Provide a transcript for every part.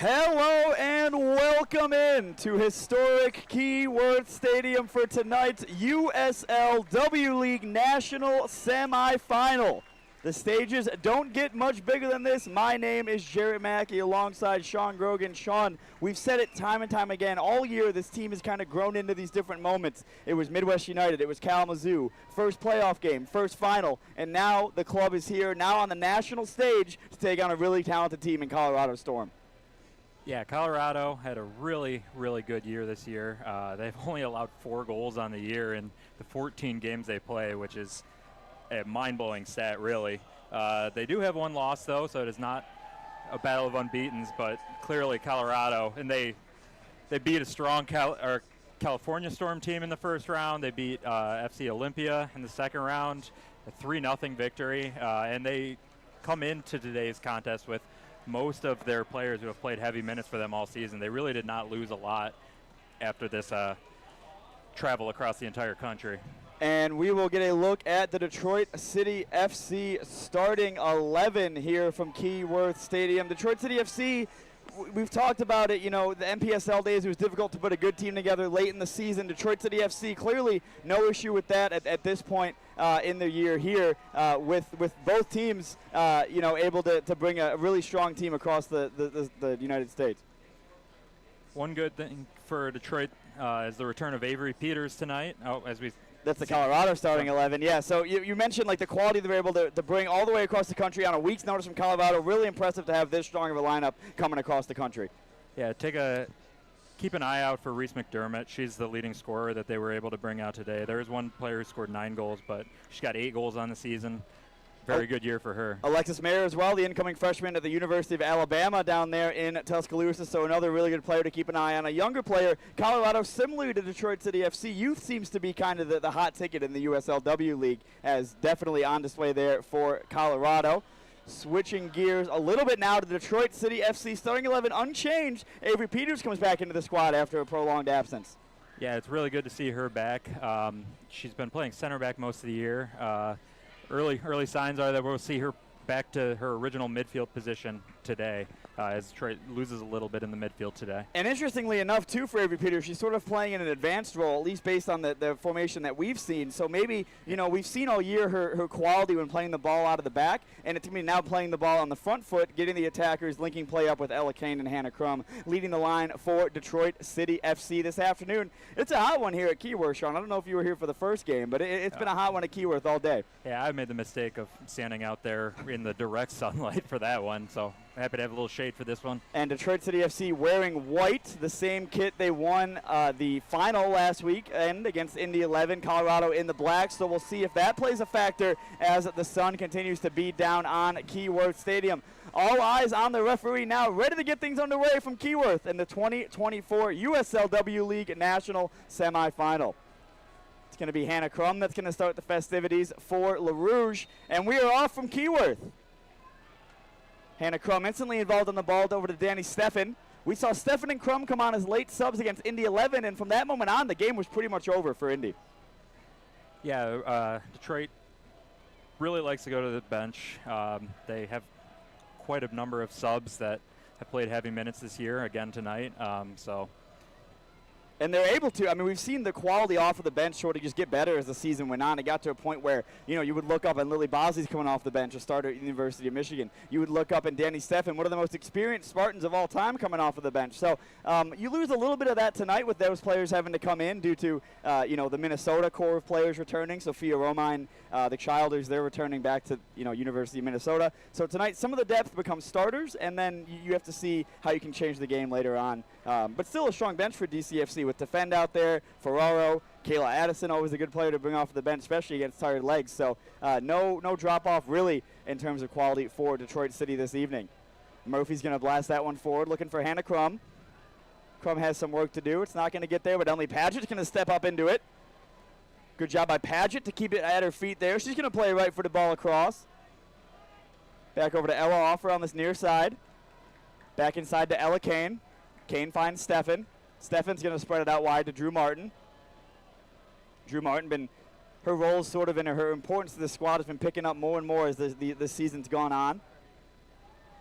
Hello and welcome in to historic Keyworth Stadium for tonight's USL W League National Semifinal. The stages don't get much bigger than this. My name is Jarrett Mackey alongside Sean Grogan. Sean, we've said it time and time again. All year, this team has kind of grown into these different moments. It was Midwest United. It was Kalamazoo. First playoff game, first final. And now the club is here, now on the national stage, to take on a really talented team in Colorado Storm. Yeah, Colorado had a really, really good year this year. They've only allowed 4 goals on the year in the 14 games they play, which is a mind-blowing stat, really. They do have 1 loss, though, so it is not a battle of unbeatens, but clearly Colorado, and they beat a strong California Storm team in the first round. They beat FC Olympia in the second round, a 3-0 victory, and they come into today's contest with most of their players who have played heavy minutes for them all season. They really did not lose a lot after this travel across the entire country. And we will get a look at the Detroit City FC starting 11 here from Keyworth Stadium. Detroit City FC, we've talked about it, you know, the MPSL days, it was difficult to put a good team together late in the season. Detroit City FC, clearly no issue with that at this point in the year here, with both teams, you know, able to bring a really strong team across the United States. One good thing for Detroit is the return of Avery Peters tonight. That's the Colorado starting 11, yeah. So you mentioned like the quality they're able to bring all the way across the country on a week's notice from Colorado. Really impressive to have this strong of a lineup coming across the country. Yeah, keep an eye out for Reese McDermott. She's the leading scorer that they were able to bring out today. There is one player who scored 9 goals, but she got 8 goals on the season. Very good year for her. Alexis Mayer as well, the incoming freshman at the University of Alabama down there in Tuscaloosa, so another really good player to keep an eye on. A younger player, Colorado, similar to Detroit City FC, youth seems to be kind of the hot ticket in the USLW League, as definitely on display there for Colorado. Switching gears a little bit now to Detroit City FC, starting 11 unchanged. Avery Peters comes back into the squad after a prolonged absence. Yeah, it's really good to see her back. She's been playing center back most of the year. Early signs are that we'll see her back to her original midfield position today, as Detroit loses a little bit in the midfield today. And interestingly enough, too, for Avery Peters, she's sort of playing in an advanced role, at least based on the formation that we've seen. So maybe, you know, we've seen all year her quality when playing the ball out of the back, and it's me now playing the ball on the front foot, getting the attackers, linking play up with Ella Kane and Hannah Crum, leading the line for Detroit City FC this afternoon. It's a hot one here at Keyworth, Sean. I don't know if you were here for the first game, but it's been a hot one at Keyworth all day. Yeah, I made the mistake of standing out there in the direct sunlight for that one, so happy to have a little shade for this one. And Detroit City FC wearing white, the same kit they won the final last week and against Indy 11, Colorado in the black. So we'll see if that plays a factor as the sun continues to beat down on Keyworth Stadium. All eyes on the referee now, ready to get things underway from Keyworth in the 2024 USLW League National Semifinal. It's going to be Hannah Crum that's going to start the festivities for LaRouge, and we are off from Keyworth. Hannah Crum instantly involved on the ball over to Danny Steffen. We saw Steffen and Crum come on as late subs against Indy 11, and from that moment on, the game was pretty much over for Indy. Yeah, Detroit really likes to go to the bench. They have quite a number of subs that have played heavy minutes this year, again tonight. And they're able to. I mean, we've seen the quality off of the bench sort of just get better as the season went on. It got to a point where, you know, you would look up and Lily Bosley's coming off the bench, a starter at University of Michigan. You would look up and Danny Steffen, one of the most experienced Spartans of all time, coming off of the bench. So you lose a little bit of that tonight with those players having to come in due to, you know, the Minnesota core of players returning. Sophia Romine, the Childers, they're returning back to, you know, University of Minnesota. So tonight, some of the depth becomes starters, and then you have to see how you can change the game later on. But still a strong bench for DCFC with Defend out there, Ferraro, Kayla Addison, always a good player to bring off the bench, especially against tired legs. So no drop-off really in terms of quality for Detroit City this evening. Murphy's going to blast that one forward, looking for Hannah Crum. Crum has some work to do. It's not going to get there, but Emily Padgett's going to step up into it. Good job by Padgett to keep it at her feet there. She's going to play right for the ball across. Back over to Ella Offer on this near side. Back inside to Ella Kane. Kane finds Steffen. Steffen's going to spread it out wide to Drew Martin. Drew Martin, her role sort of in her importance to the squad has been picking up more and more as the season's gone on.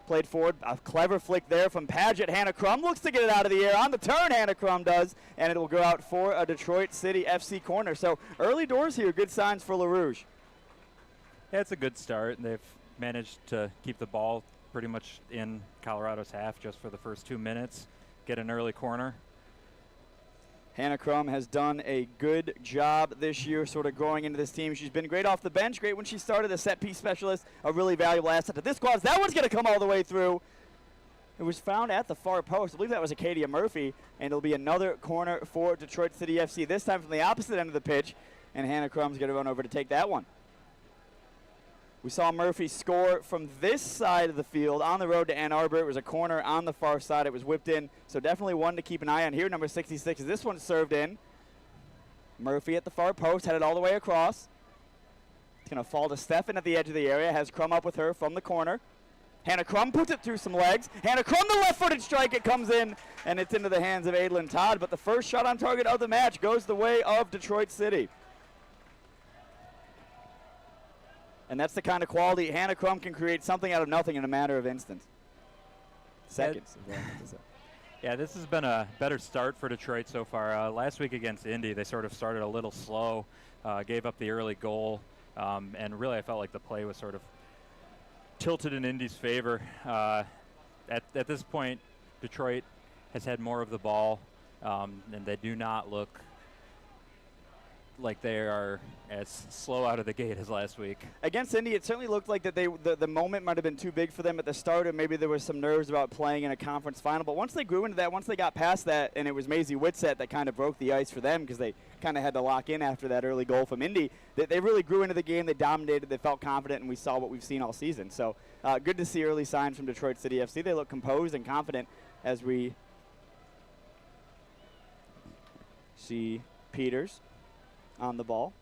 Played forward, a clever flick there from Paget. Hannah Crum looks to get it out of the air. On the turn, Hannah Crum does, and it will go out for a Detroit City FC corner. So early doors here, good signs for LaRouge. Yeah, it's a good start. They've managed to keep the ball pretty much in Colorado's half just for the first 2 minutes, get an early corner. Hannah Crum has done a good job this year sort of growing into this team. She's been great off the bench, great when she started, a set-piece specialist, a really valuable asset to this squad. That one's going to come all the way through. It was found at the far post. I believe that was Acadia Murphy, and it'll be another corner for Detroit City FC, this time from the opposite end of the pitch, and Hannah Crum's going to run over to take that one. We saw Murphy score from this side of the field on the road to Ann Arbor. It was a corner on the far side. It was whipped in, so definitely one to keep an eye on here. Number 66 is this one served in. Murphy at the far post, headed all the way across. It's going to fall to Stefan at the edge of the area. Has Crum up with her from the corner. Hannah Crum puts it through some legs. Hannah Crum, the left-footed strike. It comes in, and it's into the hands of Adlin Todd. But the first shot on target of the match goes the way of Detroit City. And that's the kind of quality Hannah Crum can create something out of nothing in a matter of instants. Seconds. Yeah, this has been a better start for Detroit so far. Last week against Indy, they sort of started a little slow, gave up the early goal, and really I felt like the play was sort of tilted in Indy's favor. At this point, Detroit has had more of the ball, and they do not look like they are as slow out of the gate as last week. Against Indy, it certainly looked like that the moment might have been too big for them at the start, or maybe there was some nerves about playing in a conference final. But once they grew into that, once they got past that, and it was Maisie Whitsett that kind of broke the ice for them because they kind of had to lock in after that early goal from Indy, they really grew into the game. They dominated. They felt confident, and we saw what we've seen all season. So good to see early signs from Detroit City FC. They look composed and confident as we see Peters on the ball.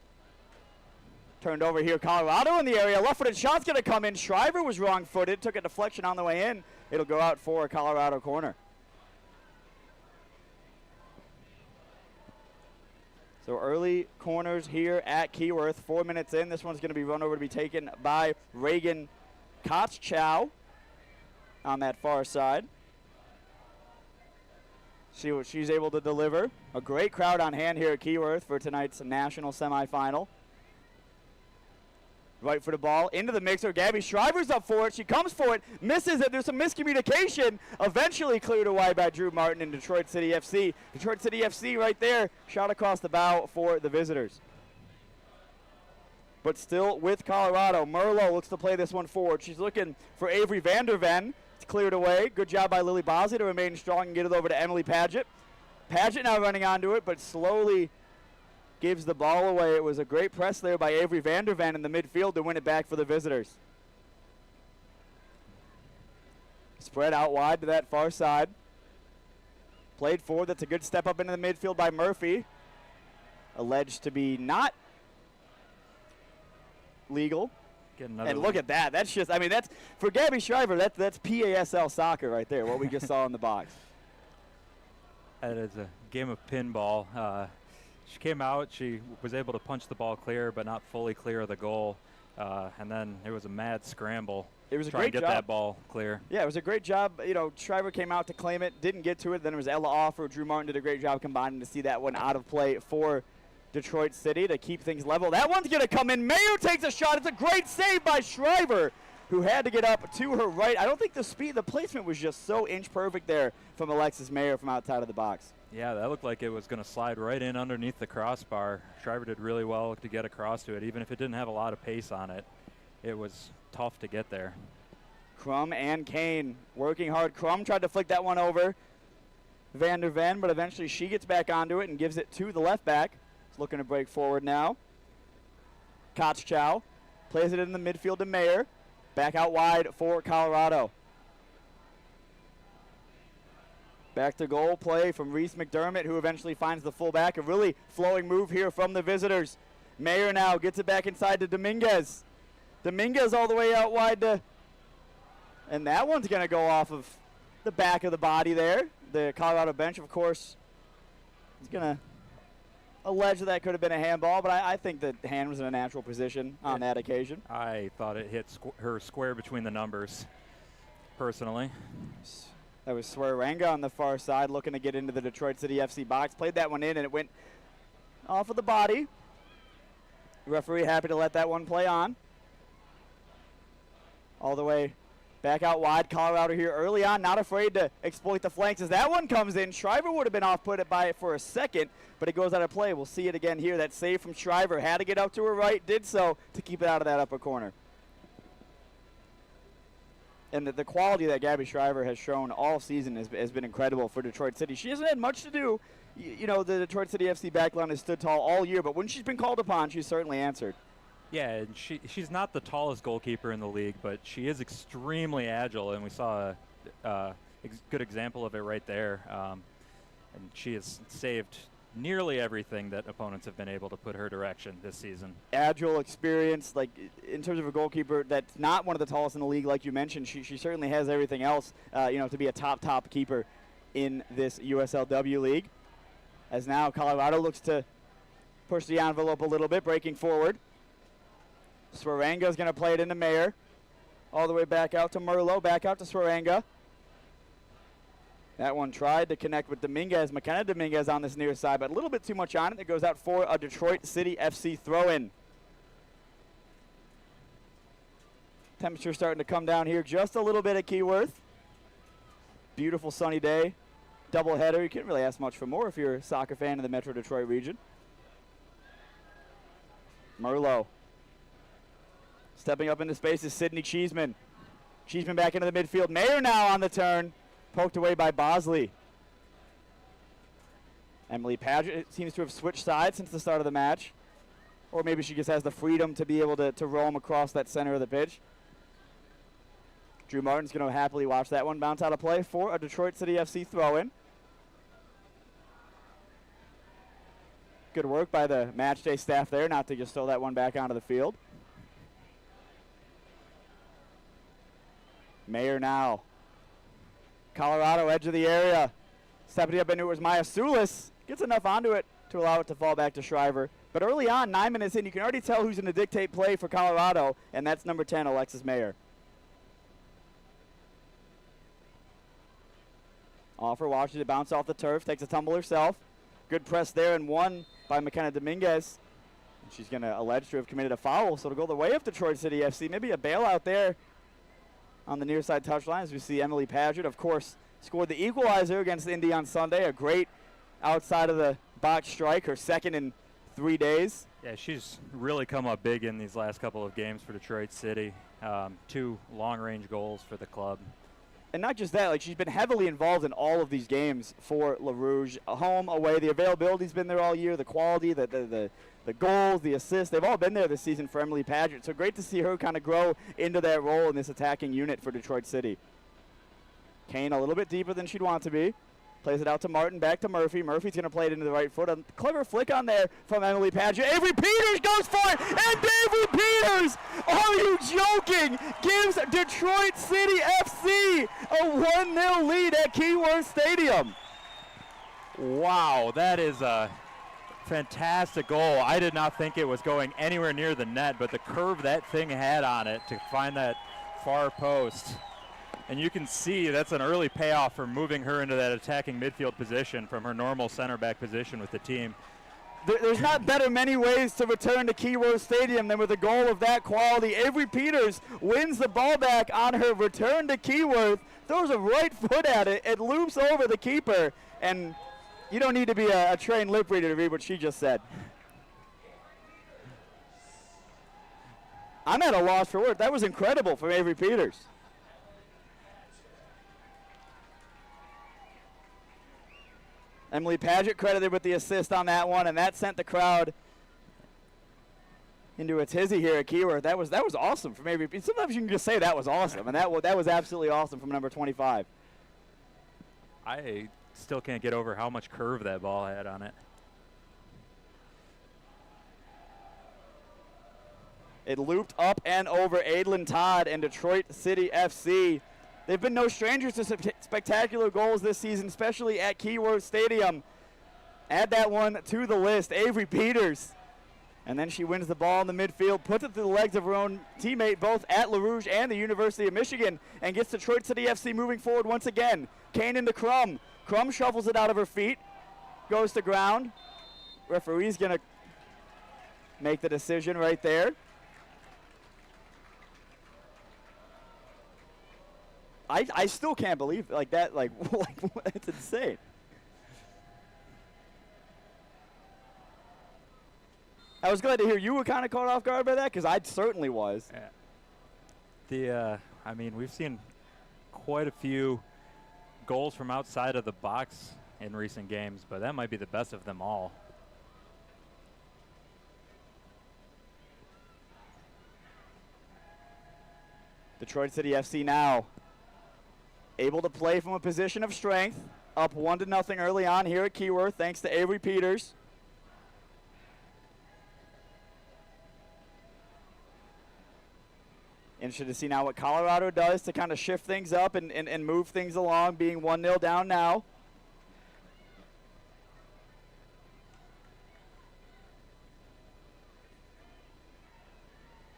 Turned over here, Colorado in the area. Left-footed shot's going to come in. Shriver was wrong-footed, took a deflection on the way in. It'll go out for a Colorado corner. So early corners here at Keyworth. 4 minutes in. This one's going to be run over to be taken by Reagan Kotzchow on that far side. See what she's able to deliver. A great crowd on hand here at Keyworth for tonight's national semifinal. Right for the ball, into the mixer. Gabby Shriver's up for it. She comes for it, misses it. There's some miscommunication. Eventually cleared away by Drew Martin in Detroit City FC. Detroit City FC right there. Shot across the bow for the visitors. But still with Colorado. Merlo looks to play this one forward. She's looking for Avery Vanderven. It's cleared away. Good job by Lily Bosley to remain strong and get it over to Emily Paget. Paget now running onto it, but slowly gives the ball away. It was a great press there by Avery Vanderven in the midfield to win it back for the visitors. Spread out wide to that far side. Played forward. That's a good step up into the midfield by Murphy. Alleged to be not legal. And look at that. That's just, I mean, that's, for Gabby Shriver, that's PASL soccer right there, what we just saw in the box. That is a game of pinball. She came out, she was able to punch the ball clear, but not fully clear of the goal. And then it was a mad scramble. It was a great job. Get that ball clear. Yeah, it was a great job. You know, Shriver came out to claim it, didn't get to it. Then it was Ella Offer. Drew Martin did a great job combining to see that one out of play for Detroit City to keep things level. That one's going to come in. Mayer takes a shot. It's a great save by Shriver, who had to get up to her right. I don't think the placement was just so inch perfect there from Alexis Mayer from outside of the box. Yeah, that looked like it was going to slide right in underneath the crossbar. Shriver did really well to get across to it. Even if it didn't have a lot of pace on it, it was tough to get there. Crum and Kane working hard. Crum tried to flick that one over Vanderven, but eventually she gets back onto it and gives it to the left back. It's looking to break forward now. Kotzchow plays it in the midfield to Mayer. Back out wide for Colorado. Back to goal play from Reese McDermott, who eventually finds the fullback. A really flowing move here from the visitors. Mayer now gets it back inside to Dominguez. Dominguez all the way out wide to, and that one's going to go off of the back of the body there. The Colorado bench, of course, is going to allege that could have been a handball, but I think the hand was in a natural position on that occasion. I thought it hit her square between the numbers. personally. That was Swearenga on the far side looking to get into the Detroit City FC box. Played that one in, and it went off of the body. Referee happy to let that one play on. All the way back out wide. Colorado here early on, not afraid to exploit the flanks. As that one comes in, Shriver would have been off-put by it for a second, but it goes out of play. We'll see it again here. That save from Shriver. Had to get up to her right, did so to keep it out of that upper corner. And the quality that Gabby Shriver has shown all season has been incredible for Detroit City. She hasn't had much to do. You know, the Detroit City FC backline has stood tall all year, but when she's been called upon, she's certainly answered. Yeah, and she's not the tallest goalkeeper in the league, but she is extremely agile, and we saw a good example of it right there. And she has saved nearly everything that opponents have been able to put her direction this season. Agile, experience, like in terms of a goalkeeper that's not one of the tallest in the league, like you mentioned, she certainly has everything else, you know, to be a top keeper in this USLW league. As now Colorado looks to push the envelope a little bit, breaking forward. Swearenga is going to play it into Mayer. All the way back out to Merlot, back out to Swearenga. That one tried to connect with Dominguez. McKenna Dominguez on this near side, but a little bit too much on it. That goes out for a Detroit City FC throw-in. Temperature starting to come down here just a little bit at Keyworth. Beautiful sunny day. Doubleheader. You can't really ask much for more if you're a soccer fan in the Metro Detroit region. Merlot. Stepping up into space is Sydney Cheeseman. Cheeseman back into the midfield. Mayer now on the turn. Poked away by Bosley. Emily Paget seems to have switched sides since the start of the match. Or maybe she just has the freedom to be able to roam across that center of the pitch. Drew Martin's going to happily watch that one bounce out of play for a Detroit City FC throw-in. Good work by the match day staff there not to just throw that one back onto the field. Mayer now. Colorado, edge of the area. Stepping up into it was Maya Sulis. Gets enough onto it to allow it to fall back to Shriver. But early on, 9 minutes in, you can already tell who's going to dictate play for Colorado, and that's number 10, Alexis Mayer. Offer watches it bounce off the turf, takes a tumble herself. Good press there and one by McKenna Dominguez. And she's going to allege to have committed a foul, so it'll go the way of Detroit City FC. Maybe a bailout there on the near side touchline as we see Emily Paget, of course, scored the equalizer against Indy on Sunday. A great outside of the box strike, her second in 3 days. Yeah, she's really come up big in these last couple of games for Detroit City. 2 long-range goals for the club. And not just that, like she's been heavily involved in all of these games for La Rouge. Home, away, the availability's been there all year, the quality, the goals, the assists, they've all been there this season for Emily Paget. So great to see her kind of grow into that role in this attacking unit for Detroit City. Kane a little bit deeper than she'd want to be. Plays it out to Martin, back to Murphy. Murphy's going to play it into the right foot. A clever flick on there from Emily Paget. Avery Peters goes for it, and Avery Peters, are you joking? Gives Detroit City FC a 1-0 lead at Keyworth Stadium. Wow, that is a fantastic goal. I did not think it was going anywhere near the net, but the curve that thing had on it to find that far post. And you can see that's an early payoff for moving her into that attacking midfield position from her normal center back position with the team. There's not better many ways to return to Keyworth Stadium than with a goal of that quality. Avery Peters wins the ball back on her return to Keyworth, throws a right foot at it, it loops over the keeper, and you don't need to be a trained lip reader to read what she just said. I'm at a loss for words. That was incredible from Avery Peters. Emily Paget credited with the assist on that one, and that sent the crowd into a tizzy here at Keyworth. That was awesome from Avery Peters. Sometimes you can just say that was awesome, and that was absolutely awesome from number 25. I still can't get over how much curve that ball had on it. It looped up and over Adlin Todd and Detroit City FC. They've been no strangers to spectacular goals this season, especially at Keyworth Stadium. Add that one to the list. Avery Peters And then she wins the ball in the midfield, puts it through the legs of her own teammate, both at LaRouge and the University of Michigan, and gets Detroit City FC moving forward once again. Kane into Crum. Crum shuffles it out of her feet, goes to ground. Referee's going to make the decision right there. I still can't believe like that. Like it's insane. I was glad to hear you were kind of caught off guard by that, because I certainly was. Yeah. I mean, we've seen quite a few goals from outside of the box in recent games, but that might be the best of them all. Detroit City FC now able to play from a position of strength, up 1-0 early on here at Keyworth, thanks to Avery Peters. Interested to see now what Colorado does to kind of shift things up and move things along, being 1-0 down now.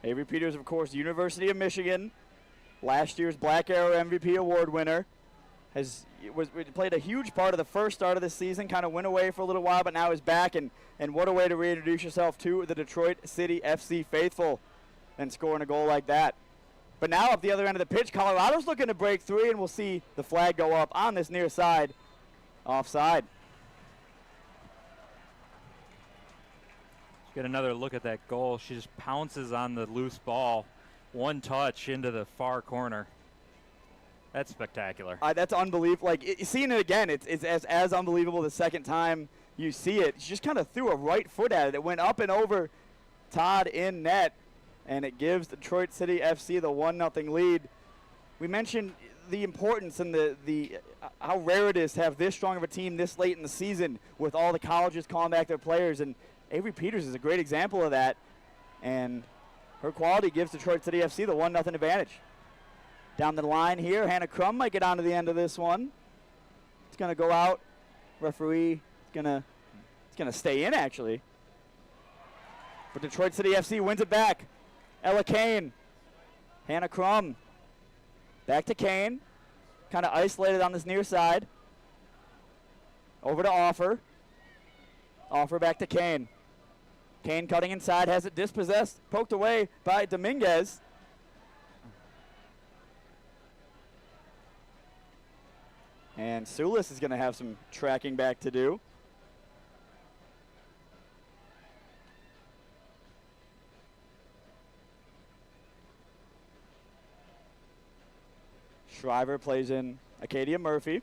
Avery Peters, of course, University of Michigan, last year's Black Arrow MVP award winner, played a huge part of the first start of the season, kind of went away for a little while, but now is back, and what a way to reintroduce yourself to the Detroit City FC faithful and scoring a goal like that. But now up the other end of the pitch, Colorado's looking to break three, and we'll see the flag go up on this near side, offside. Get another look at that goal. She just pounces on the loose ball, one touch into the far corner. That's spectacular. That's unbelievable. Like seeing it again, it's as unbelievable the second time you see it. She just kind of threw a right foot at it. It went up and over Todd in net, and it gives Detroit City FC the 1-0 lead. We mentioned the importance and the how rare it is to have this strong of a team this late in the season with all the colleges calling back their players, and Avery Peters is a great example of that, and her quality gives Detroit City FC the 1-0 advantage. Down the line here, Hannah Crum might get on to the end of this one. It's going to go out. Referee is going to stay in, actually. But Detroit City FC wins it back. Ella Kane, Hannah Crum, back to Kane, kind of isolated on this near side. Over to Offer. Offer back to Kane. Kane cutting inside, has it dispossessed, poked away by Dominguez. And Sulis is going to have some tracking back to do. Shriver plays in Acadia Murphy.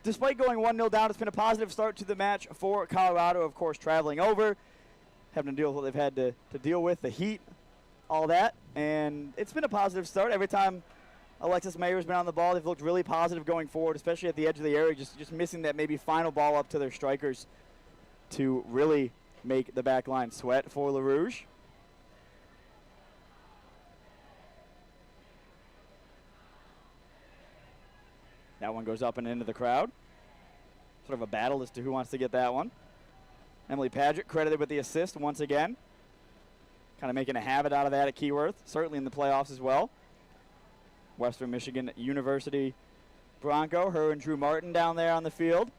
Despite going 1-0 down, it's been a positive start to the match for Colorado, of course, traveling over, having to deal with what they've had to deal with, the heat, all that. And it's been a positive start. Every time Alexis Mayer's been on the ball, they've looked really positive going forward, especially at the edge of the area, just missing that maybe final ball up to their strikers to really make the back line sweat for LaRouge. That one goes up and into the crowd. Sort of a battle as to who wants to get that one. Emily Padgett credited with the assist once again. Kind of making a habit out of that at Keyworth, certainly in the playoffs as well. Western Michigan University Bronco, her and Drew Martin down there on the field.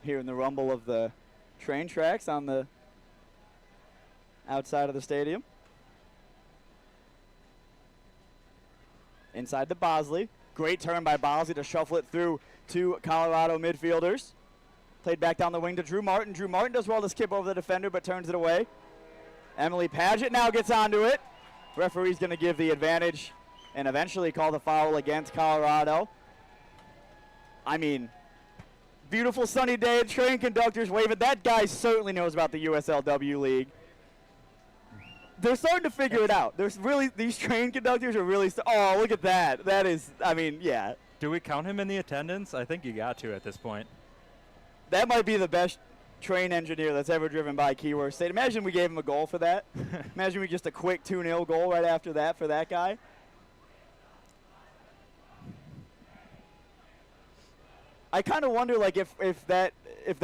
Hearing the rumble of the train tracks on the outside of the stadium. Inside to Bosley. Great turn by Bosley to shuffle it through to Colorado midfielders. Played back down the wing to Drew Martin. Drew Martin does well to skip over the defender, but turns it away. Emily Padgett now gets onto it. Referee's going to give the advantage and eventually call the foul against Colorado. I mean, beautiful sunny day, train conductors waving. That guy certainly knows about the USLW League. They're starting to figure it out. There's really, these train conductors are really, oh, look at that. That is, I mean, yeah. Do we count him in the attendance? I think you got to at this point. That might be the best train engineer that's ever driven by Keyworth State. Imagine we gave him a goal for that. Imagine we just a quick 2-0 goal right after that for that guy. I kind of wonder, like, if the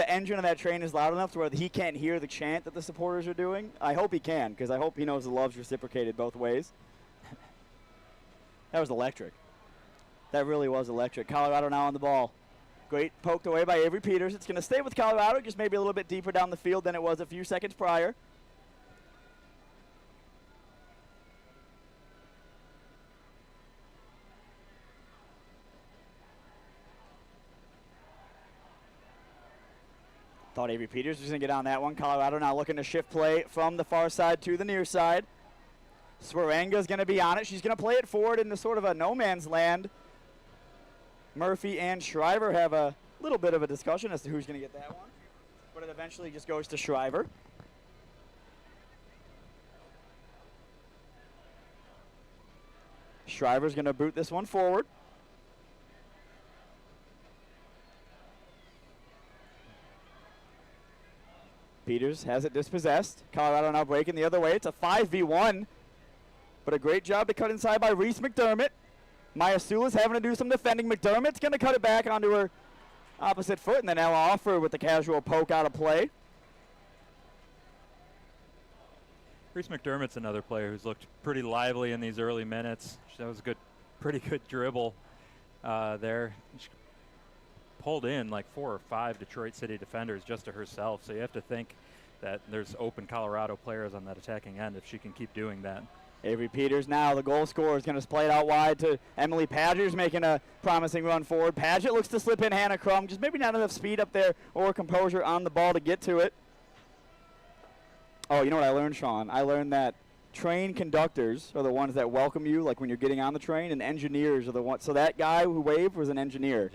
engine of that train is loud enough to where he can't hear the chant that the supporters are doing. I hope he can, because I hope he knows the love's reciprocated both ways. That was electric. That really was electric. Colorado now on the ball. Great poked away by Avery Peters. It's going to stay with Colorado, just maybe a little bit deeper down the field than it was a few seconds prior. Thought Avery Peters was going to get on that one. Colorado now looking to shift play from the far side to the near side. Swearenga's going to be on it. She's going to play it forward into sort of a no man's land. Murphy and Shriver have a little bit of a discussion as to who's going to get that one. But it eventually just goes to Shriver. Shriver's going to boot this one forward. Peters has it dispossessed. Colorado now breaking the other way. It's a 5v1. But a great job to cut inside by Reese McDermott. Maya Sula's having to do some defending. McDermott's going to cut it back onto her opposite foot, and then Ella Offer with the casual poke out of play. Reese McDermott's another player who's looked pretty lively in these early minutes. That was a pretty good dribble there. She pulled in like 4 or 5 Detroit City defenders just to herself, so you have to think that there's open Colorado players on that attacking end if she can keep doing that. Avery Peters now, the goal scorer, is going to play it out wide to Emily Padgett, making a promising run forward. Padgett looks to slip in Hannah Crum, just maybe not enough speed up there or composure on the ball to get to it. Oh, you know what I learned, Sean? I learned that train conductors are the ones that welcome you, like when you're getting on the train, and engineers are the ones. So that guy who waved was an engineer.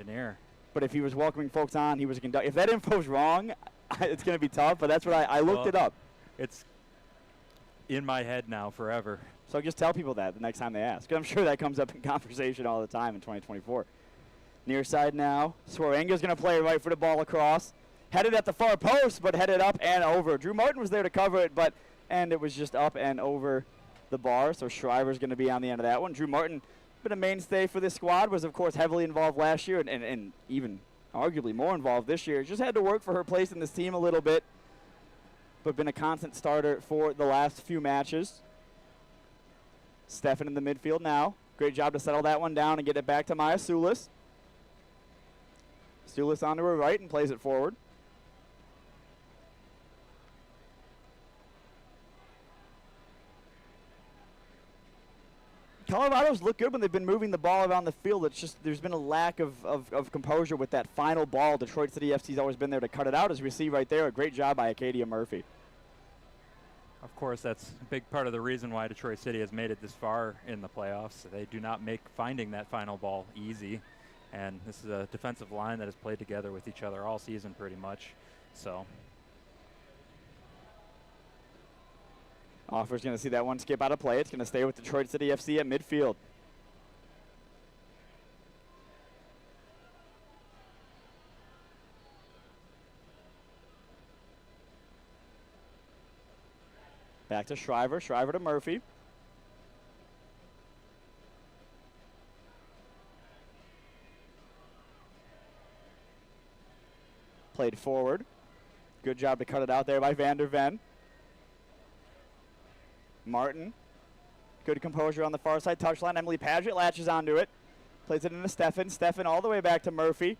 But if he was welcoming folks on, he was a conductor. If that info's wrong, it's going to be tough, but that's what I looked it up. It's in my head now forever. So just tell people that the next time they ask. I'm sure that comes up in conversation all the time in 2024. Near side now. Swearenga's going to play right for the ball across. Headed at the far post, but headed up and over. Drew Martin was there to cover it, and it was just up and over the bar. So Shriver's going to be on the end of that one. Drew Martin, been a mainstay for this squad, was of course heavily involved last year and even arguably more involved this year. Just had to work for her place in this team a little bit, but been a constant starter for the last few matches. Stefan in the midfield now. Great job to settle that one down and get it back to Maya Sulis. Sulis onto her right and plays it forward. Colorado's look good when they've been moving the ball around the field. It's just there's been a lack of composure with that final ball. Detroit City FC's always been there to cut it out, as we see right there. A great job by Acadia Murphy. Of course, that's a big part of the reason why Detroit City has made it this far in the playoffs. They do not make finding that final ball easy. And this is a defensive line that has played together with each other all season pretty much. So Offer's going to see that one skip out of play. It's going to stay with Detroit City FC at midfield. Back to Shriver. Shriver to Murphy. Played forward. Good job to cut it out there by Van der Ven. Martin. Good composure on the far side touchline. Emily Padgett latches onto it. Plays it into Stefan. Stefan all the way back to Murphy.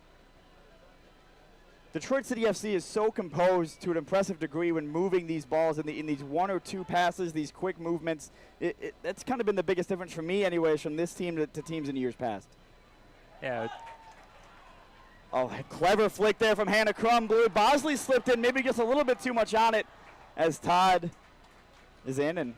Detroit City FC is so composed to an impressive degree when moving these balls in these 1 or 2 passes, these quick movements. That's kind of been the biggest difference for me anyways from this team to teams in years past. Yeah. Oh, a clever flick there from Hannah Crum. Bosley slipped in, maybe just a little bit too much on it as Todd is in, and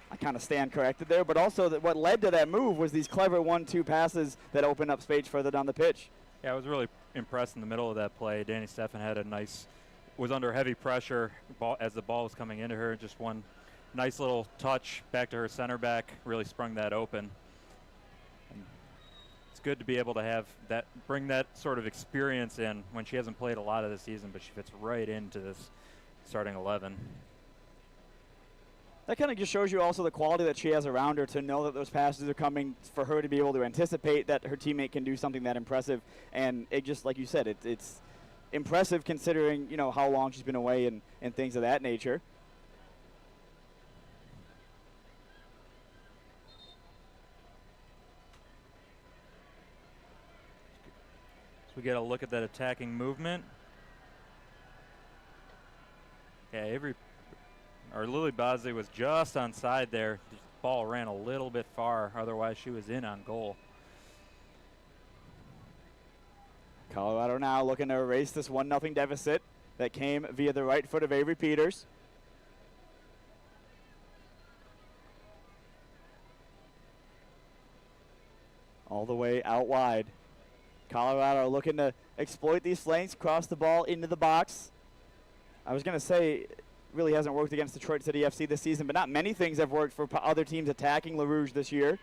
I kind of stand corrected there. But also what led to that move was these clever 1-2 passes that opened up space further down the pitch. Yeah, I was really impressed in the middle of that play. Danny Stefan had was under heavy pressure as the ball was coming into her. Just one nice little touch back to her center back, really sprung that open. And it's good to be able to have that, bring that sort of experience in when she hasn't played a lot of the season, but she fits right into this starting 11. That kind of just shows you also the quality that she has around her to know that those passes are coming, for her to be able to anticipate that her teammate can do something that impressive. And it just, like you said, it's impressive considering, you know, how long she's been away and things of that nature. So we get a look at that attacking movement. Yeah, Lily Bosley was just onside there. The ball ran a little bit far, otherwise she was in on goal. Colorado now looking to erase this 1-0 deficit that came via the right foot of Avery Peters. All the way out wide. Colorado looking to exploit these flanks, cross the ball into the box. I was going to say, really hasn't worked against Detroit City FC this season, but not many things have worked for other teams attacking LaRouge this year.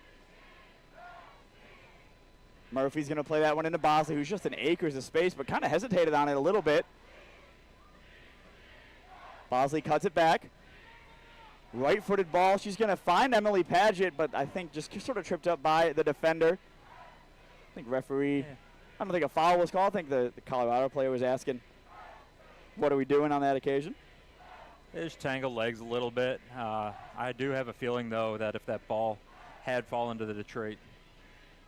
Murphy's going to play that one into Bosley, who's just in acres of space, but kind of hesitated on it a little bit. Bosley cuts it back. Right-footed ball. She's going to find Emily Paget, but I think just sort of tripped up by the defender. I think referee, I don't think a foul was called. I think the Colorado player was asking, what are we doing on that occasion? They just tangled legs a little bit. I do have a feeling, though, that if that ball had fallen to the Detroit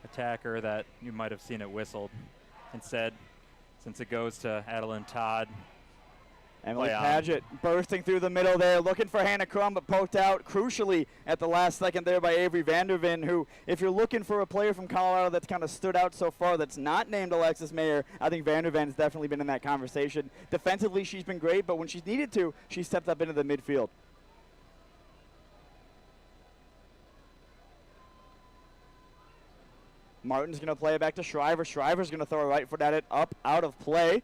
attacker, that you might have seen it whistled. Instead, since it goes to Adeline Todd. Emily Paget bursting through the middle there, looking for Hannah Crum, but poked out crucially at the last second there by Avery Vanderven, who, if you're looking for a player from Colorado that's kind of stood out so far that's not named Alexis Mayer, I think Vanderven's definitely been in that conversation. Defensively, she's been great, but when she's needed to, she stepped up into the midfield. Martin's going to play it back to Shriver. Shriver's going to throw a right foot at it, up, out of play.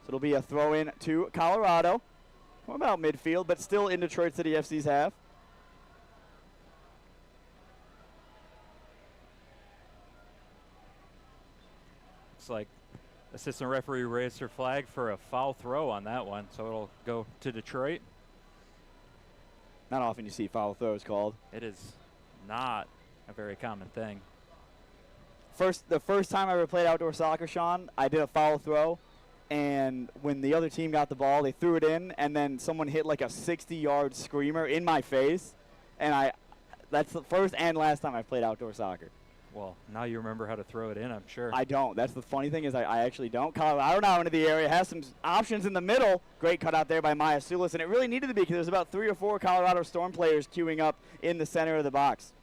So it'll be a throw in to Colorado. From about midfield, but still in Detroit City FC's half. Looks like assistant referee raised her flag for a foul throw on that one, so it'll go to Detroit. Not often you see foul throws called. It is not a very common thing. The first time I ever played outdoor soccer, Sean, I did a foul throw. And when the other team got the ball, they threw it in, and then someone hit like a 60-yard screamer in my face. And that's the first and last time I played outdoor soccer. Well, now you remember how to throw it in, I'm sure. I don't. That's the funny thing is I actually don't. Colorado now into the area, has some options in the middle. Great cut out there by Maya Sulis, and it really needed to be because there's about 3 or 4 Colorado Storm players queuing up in the center of the box.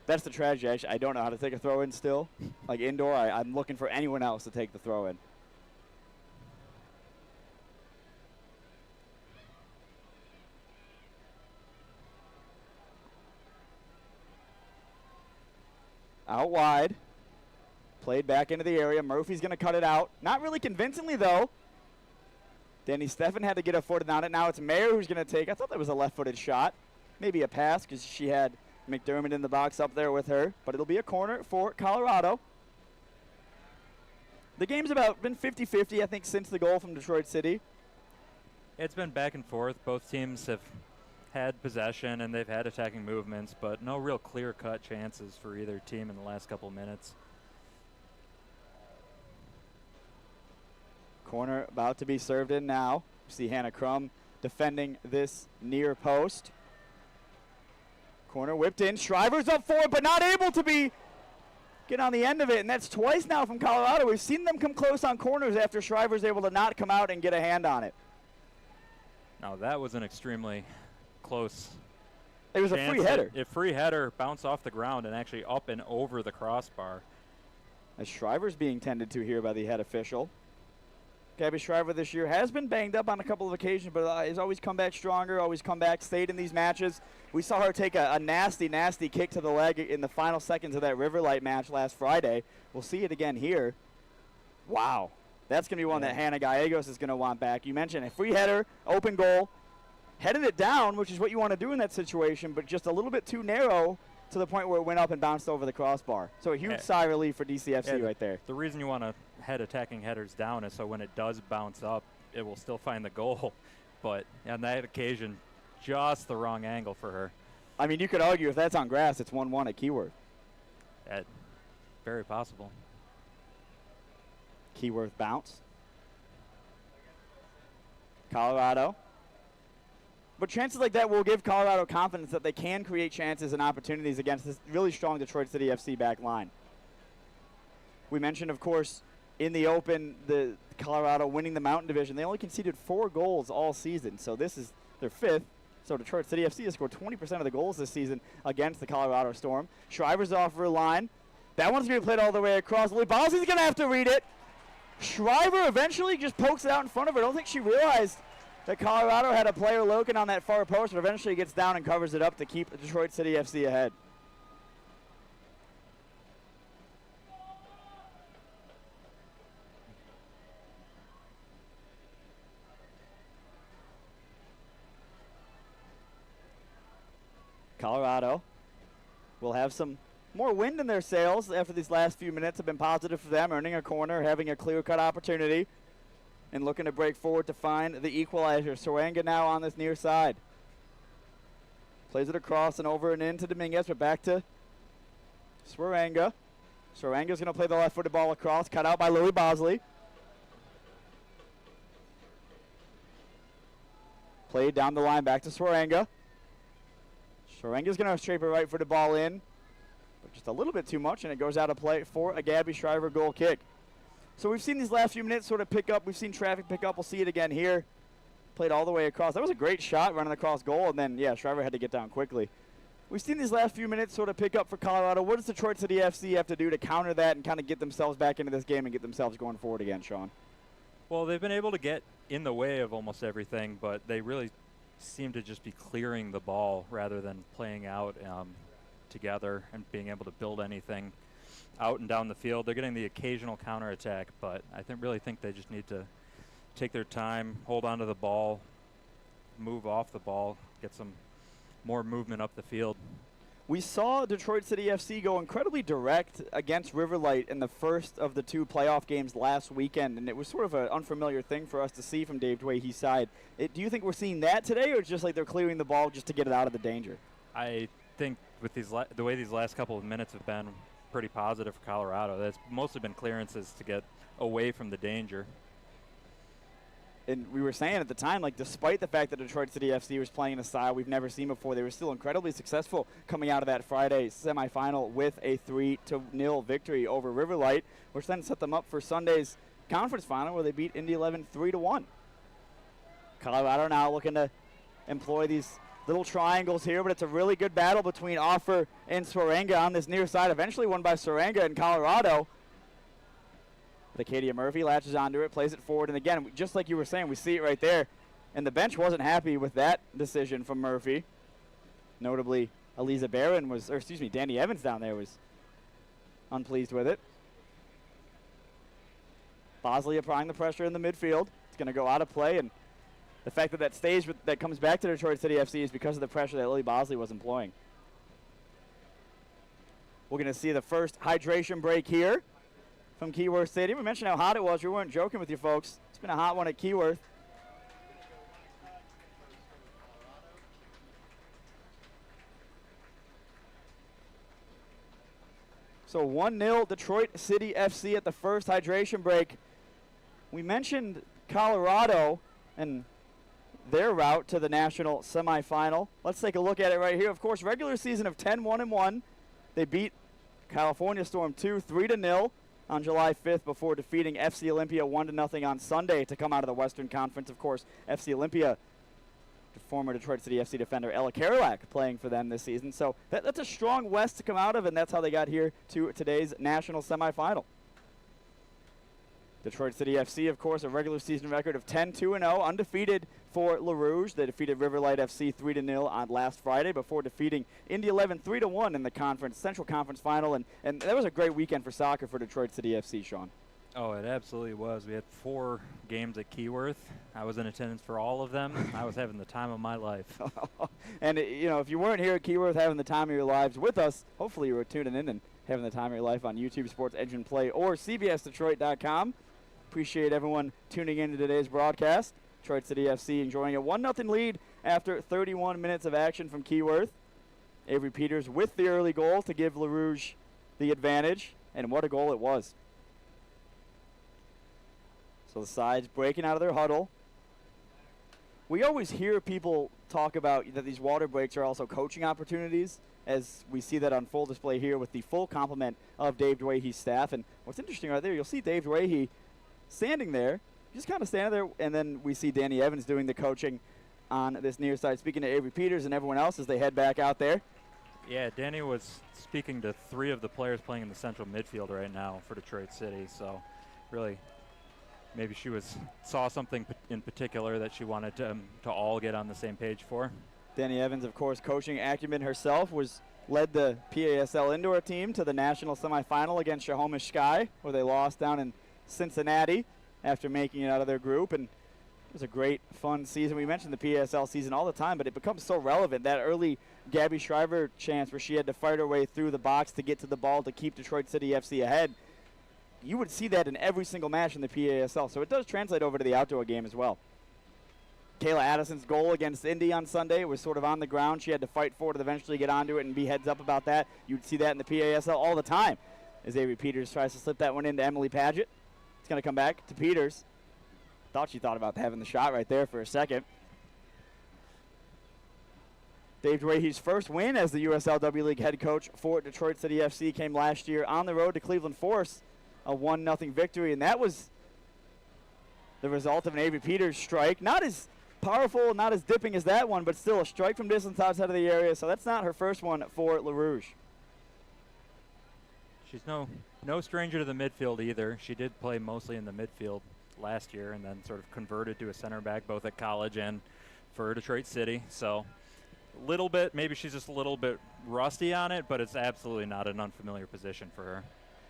That's the tragedy. Actually, I don't know how to take a throw in still. Like indoor, I'm looking for anyone else to take the throw in. Out wide. Played back into the area. Murphy's going to cut it out. Not really convincingly, though. Danny Steffen had to get a foot on it. Now it's Mayer who's going to take. I thought that was a left-footed shot. Maybe a pass because she had McDermott in the box up there with her. But it'll be a corner for Colorado. The game's been 50-50, I think, since the goal from Detroit City. It's been back and forth. Both teams have had possession and they've had attacking movements, but no real clear-cut chances for either team in the last couple of minutes. Corner about to be served in now. You see Hannah Crum defending this near post. Corner whipped in. Shriver's up for it, but not able to get on the end of it, and that's twice now from Colorado. We've seen them come close on corners after Shriver's able to not come out and get a hand on it. Now that was an extremely close. It was a free header. A free header bounced off the ground and actually up and over the crossbar. As Shriver's being tended to here by the head official. Gabby Shriver this year has been banged up on a couple of occasions, but has always come back stronger, always come back, stayed in these matches. We saw her take a nasty, nasty kick to the leg in the final seconds of that Riverlight match last Friday. We'll see it again here. Wow. That's going to be one that Hannah Gallegos is going to want back. You mentioned a free header, open goal, headed it down, which is what you want to do in that situation, but just a little bit too narrow to the point where it went up and bounced over the crossbar. So a huge sigh of relief for DCFC right there. The reason you want to head attacking headers down is so when it does bounce up, it will still find the goal. But on that occasion, just the wrong angle for her. I mean, you could argue if that's on grass, it's 1-1 at Keyworth. Very possible. Keyworth bounce. Colorado. But chances like that will give Colorado confidence that they can create chances and opportunities against this really strong Detroit City FC back line. We mentioned, of course, in the Open, the Colorado winning the Mountain Division. They only conceded 4 goals all season, so this is their 5th. So Detroit City FC has scored 20% of the goals this season against the Colorado Storm. Shriver's off her line. That one's going to be played all the way across. Lily Bosley's going to have to read it. Shriver eventually just pokes it out in front of her. I don't think she realized that Colorado had a player looking on that far post, but eventually gets down and covers it up to keep Detroit City FC ahead. Colorado will have some more wind in their sails after these last few minutes have been positive for them, earning a corner, having a clear-cut opportunity, and looking to break forward to find the equalizer. Soranga now on this near side. Plays it across and over and into Dominguez, but back to Soranga. Soranga's going to play the left-footed ball across, cut out by Lily Bosley. Played down the line back to Soranga. Soranga's going to scrape a right-footed ball in, but just a little bit too much, and it goes out of play for a Gabby Shriver goal kick. So we've seen these last few minutes sort of pick up. We've seen traffic pick up. We'll see it again here. Played all the way across. That was a great shot running across goal, and then, yeah, Shriver had to get down quickly. We've seen these last few minutes sort of pick up for Colorado. What does Detroit City FC have to do to counter that and kind of get themselves back into this game and get themselves going forward again, Sean? Well, they've been able to get in the way of almost everything, but they really seem to just be clearing the ball rather than playing out together and being able to build anything out and down the field. They're getting the occasional counterattack, but I really think they just need to take their time, hold on to the ball, move off the ball, get some more movement up the field. We saw Detroit City FC go incredibly direct against Riverlight in the first of the 2 playoff games last weekend, and it was sort of an unfamiliar thing for us to see from Dave Dwayhe's side. Do you think we're seeing that today, or it's just like they're clearing the ball just to get it out of the danger? I think with the way these last couple of minutes have been pretty positive for Colorado. That's mostly been clearances to get away from the danger. And we were saying at the time, like, despite the fact that Detroit City FC was playing in a style we've never seen before, they were still incredibly successful coming out of that Friday semifinal with a 3-0 victory over Riverlight, which then set them up for Sunday's conference final where they beat Indy 11 3-1. Colorado now looking to employ these little triangles here, but it's a really good battle between Offer and Soranga on this near side, eventually won by Soranga in Colorado. But Acadia Murphy latches onto it, plays it forward, and again, just like you were saying, we see it right there. And the bench wasn't happy with that decision from Murphy. Notably, Eliza Barron Danny Evans down there was unpleased with it. Bosley applying the pressure in the midfield. It's going to go out of play, and the fact that that stays that comes back to Detroit City FC is because of the pressure that Lily Bosley was employing. We're going to see the first hydration break here from Keyworth Stadium. We mentioned how hot it was. We weren't joking with you folks. It's been a hot one at Keyworth. So 1-0 Detroit City FC at the first hydration break. We mentioned Colorado and their route to the national semifinal. Let's take a look at it right here. Of course, regular season of 10-1-1. They beat California Storm 3-0 on July 5th before defeating FC Olympia 1-0 on Sunday to come out of the Western Conference. Of course, FC Olympia, the former Detroit City FC defender Ella Kerouac playing for them this season. So that's a strong West to come out of, and that's how they got here to today's national semifinal. Detroit City FC, of course, a regular season record of 10-2-0, undefeated for Le Rouge. They defeated Riverlight FC 3-0 on last Friday before defeating Indy 11 3-1 in the Central Conference Final. And that was a great weekend for soccer for Detroit City FC, Sean. Oh, it absolutely was. We had 4 games at Keyworth. I was in attendance for all of them. I was having the time of my life. And, if you weren't here at Keyworth having the time of your lives with us, hopefully you were tuning in and having the time of your life on YouTube Sports Engine Play or CBSDetroit.com. Appreciate everyone tuning in to today's broadcast. Detroit City FC enjoying a 1-0 lead after 31 minutes of action from Keyworth. Avery Peters with the early goal to give LaRouge the advantage, and what a goal it was. So the sides breaking out of their huddle. We always hear people talk about that these water breaks are also coaching opportunities, as we see that on full display here with the full complement of Dave Dwayhe's staff. And what's interesting right there, you'll see Dave Dwayhe standing there, just kind of standing there, and then we see Danny Evans doing the coaching on this near side, speaking to Avery Peters and everyone else as they head back out there. Yeah, Danny was speaking to 3 of the players playing in the central midfield right now for Detroit City, so really maybe she saw something in particular that she wanted to all get on the same page for. Danny Evans, of course, coaching acumen herself, led the PASL indoor team to the national semifinal against Snohomish Sky, where they lost down in Cincinnati after making it out of their group. And it was a great, fun season. We mentioned the PASL season all the time, but it becomes so relevant. That early Gabby Shriver chance where she had to fight her way through the box to get to the ball to keep Detroit City FC ahead. You would see that in every single match in the PASL, so it does translate over to the outdoor game as well. Kayla Addison's goal against Indy on Sunday was sort of on the ground. She had to fight for it to eventually get onto it and be heads up about that. You'd see that in the PASL all the time as Avery Peters tries to slip that one into Emily Paget. It's going to come back to Peters. Thought she thought about having the shot right there for a second. Dave Dwayhe's first win as the USL W League head coach for Detroit City FC came last year on the road to Cleveland Force, a 1-0 victory, and that was the result of an Avery Peters strike. Not as powerful, not as dipping as that one, but still a strike from distance outside of the area, so that's not her first one for LaRouge. She's no stranger to the midfield either. She did play mostly in the midfield last year and then sort of converted to a center back both at college and for Detroit City. So a little bit, maybe she's just a little bit rusty on it, but it's absolutely not an unfamiliar position for her.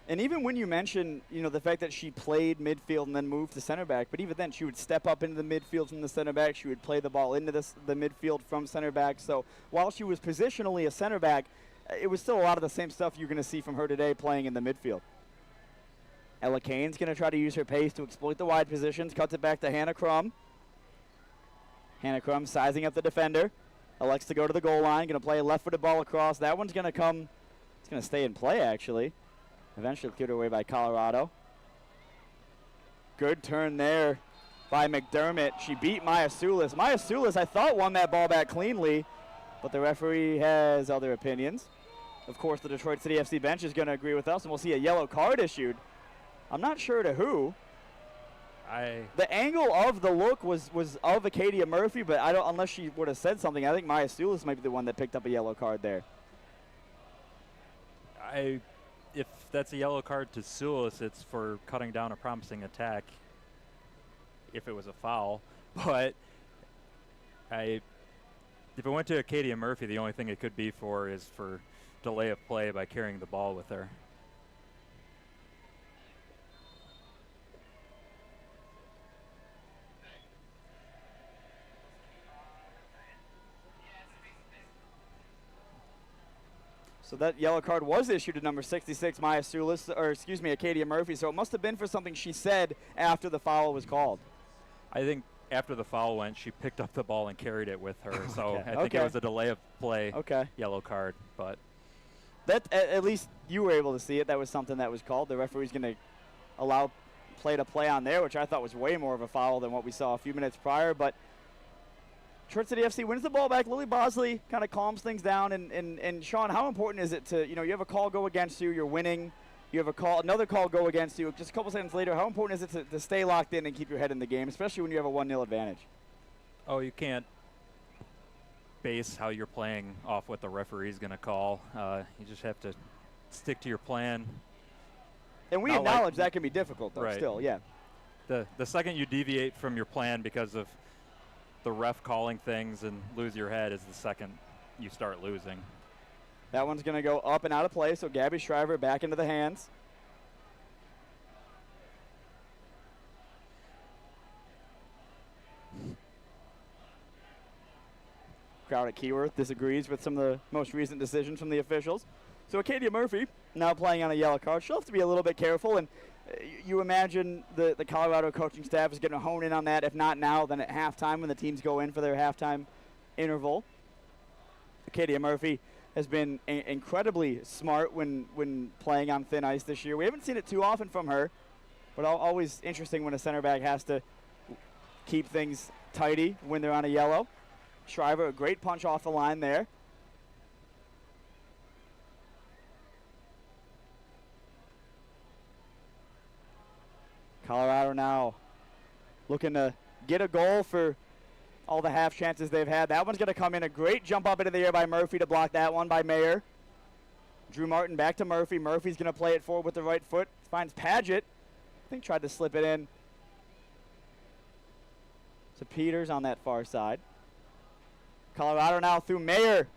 And even when you mention, the fact that she played midfield and then moved to center back, but even then she would step up into the midfield from the center back. She would play the ball into the midfield from center back. So while she was positionally a center back, it was still a lot of the same stuff you're going to see from her today playing in the midfield. Ella Kane's going to try to use her pace to exploit the wide positions, cuts it back to Hannah Crum. Hannah Crum sizing up the defender, elects to go to the goal line, going to play a left-footed ball across. That one's going to come, it's going to stay in play actually. Eventually cleared away by Colorado. Good turn there by McDermott. She beat Maya Sulis. Maya Sulis, I thought, won that ball back cleanly, but the referee has other opinions. Of course, the Detroit City FC bench is going to agree with us, and we'll see a yellow card issued. I'm not sure to who. The angle of the look was of Acadia Murphy, but I don't, unless she would have said something, I think Maya Sulis might be the one that picked up a yellow card there. If that's a yellow card to Sulis, it's for cutting down a promising attack if it was a foul. But if it went to Acadia Murphy, the only thing it could be for is for delay of play by carrying the ball with her. So that yellow card was issued to number 66, Maya Sulis, Acadia Murphy. So it must have been for something she said after the foul was called. I think after the foul went, she picked up the ball and carried it with her. Okay. So I think it was a delay of play yellow card. But that at least you were able to see it. That was something that was called. The referee's going to allow play to play on there, which I thought was way more of a foul than what we saw a few minutes prior. But Detroit City FC wins the ball back. Lily Bosley kind of calms things down. And Sean, how important is it to, you have a call go against you, you're winning, you have another call go against you, just a couple seconds later, how important is it to stay locked in and keep your head in the game, especially when you have a 1-0 advantage? Oh, you can't base how you're playing off what the referee's going to call. You just have to stick to your plan. And we acknowledge that can be difficult, though, still, yeah. The second you deviate from your plan because of the ref calling things and lose your head is the second you start losing. That one's going to go up and out of play, so Gabby Shriver back into the hands. Crowd at Keyworth disagrees with some of the most recent decisions from the officials. So Acadia Murphy now playing on a yellow card. She'll have to be a little bit careful, and you imagine the Colorado coaching staff is going to hone in on that, if not now, then at halftime when the teams go in for their halftime interval. Acadia Murphy has been incredibly smart when playing on thin ice this year. We haven't seen it too often from her, but always interesting when a center back has to keep things tidy when they're on a yellow. Shriver, a great punch off the line there. Colorado now looking to get a goal for all the half chances they've had. That one's going to come in. A great jump up into the air by Murphy to block that one by Mayer. Drew Martin back to Murphy. Murphy's going to play it forward with the right foot. Finds Paget. I think tried to slip it in to Peters on that far side. Colorado now through Mayer.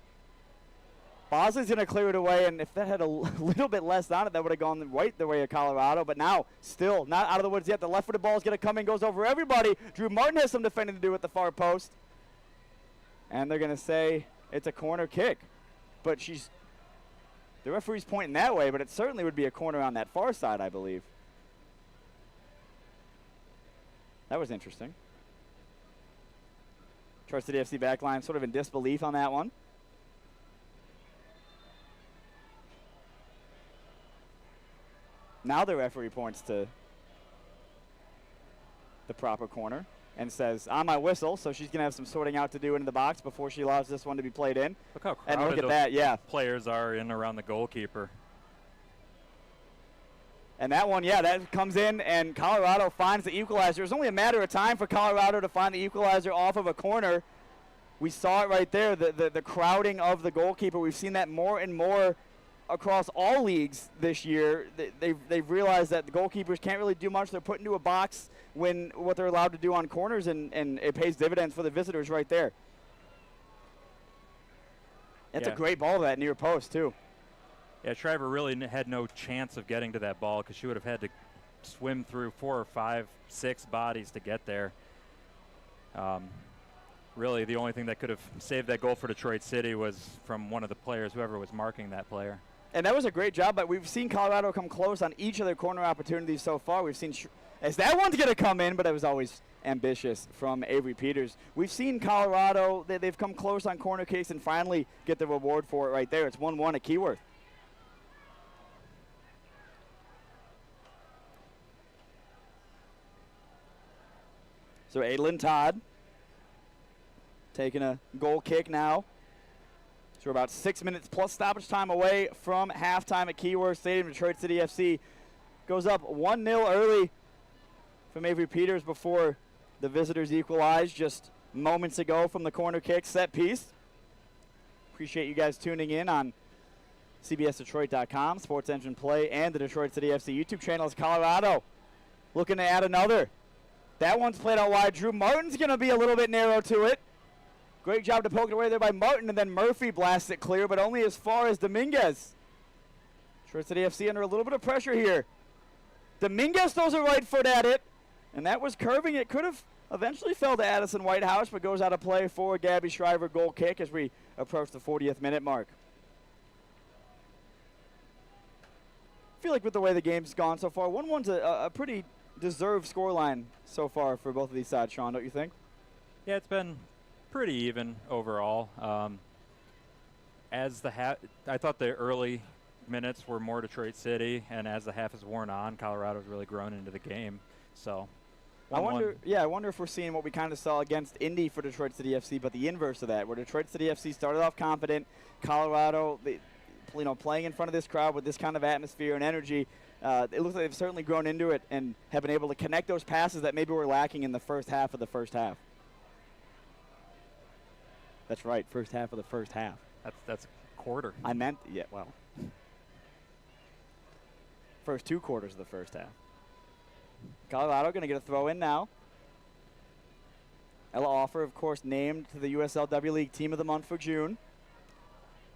Bosley's going to clear it away, and if that had a little bit less on it, that would have gone right the way of Colorado. But now, still not out of the woods yet. The left-footed ball is going to come in, goes over everybody. Drew Martin has some defending to do at the far post. And they're going to say it's a corner kick. But the referee's pointing that way, but it certainly would be a corner on that far side, I believe. That was interesting. Detroit City FC backline sort of in disbelief on that one. Now the referee points to the proper corner and says, on my whistle, so she's going to have some sorting out to do into the box before she allows this one to be played in. Look how crowded and look at that, yeah. Players are in around the goalkeeper. And that one, yeah, that comes in, and Colorado finds the equalizer. It's only a matter of time for Colorado to find the equalizer off of a corner. We saw it right there, the crowding of the goalkeeper. We've seen that more and more across all leagues this year. They've realized that the goalkeepers can't really do much. They're put into a box when what they're allowed to do on corners, and it pays dividends for the visitors right there. That's a great ball, that near post, too. Yeah, Shriver really had no chance of getting to that ball because she would have had to swim through 4 or 5, 6 bodies to get there. Really, the only thing that could have saved that goal for Detroit City was from one of the players, whoever was marking that player. And that was a great job, but we've seen Colorado come close on each of their corner opportunities so far. We've seen as that one's going to come in, but it was always ambitious from Avery Peters. We've seen Colorado, they've come close on corner kicks and finally get the reward for it right there. It's 1-1 at Keyworth. So Adlin Todd taking a goal kick now. So we're about 6 minutes plus stoppage time away from halftime at Keyworth Stadium. Detroit City FC goes up 1-0 early from Avery Peters before the visitors equalized just moments ago from the corner kick set piece. Appreciate you guys tuning in on CBSDetroit.com, Sports Engine Play, and the Detroit City FC YouTube channel. As Colorado looking to add another. That one's played out wide. Drew Martin's going to be a little bit narrow to it. Great job to poke it away there by Martin, and then Murphy blasts it clear, but only as far as Dominguez. Detroit City FC under a little bit of pressure here. Dominguez throws a right foot at it, and that was curving. It could have eventually fell to Addison Whitehouse, but goes out of play for Gabby Shriver goal kick as we approach the 40th minute mark. I feel like with the way the game's gone so far, 1-1's a pretty deserved scoreline so far for both of these sides, Sean, don't you think? Yeah, it's been pretty even overall. I thought the early minutes were more Detroit City, and as the half has worn on, Colorado's really grown into the game. So, I wonder if we're seeing what we kind of saw against Indy for Detroit City FC, but the inverse of that, where Detroit City FC started off confident, Colorado, playing in front of this crowd with this kind of atmosphere and energy. It looks like they've certainly grown into it and have been able to connect those passes that maybe were lacking in the first half of the first half. That's right, first half of the first half. That's a quarter. I meant, yeah, well. First 2 quarters of the first half. Colorado going to get a throw in now. Ella Offer, of course, named to the USLW League Team of the Month for June.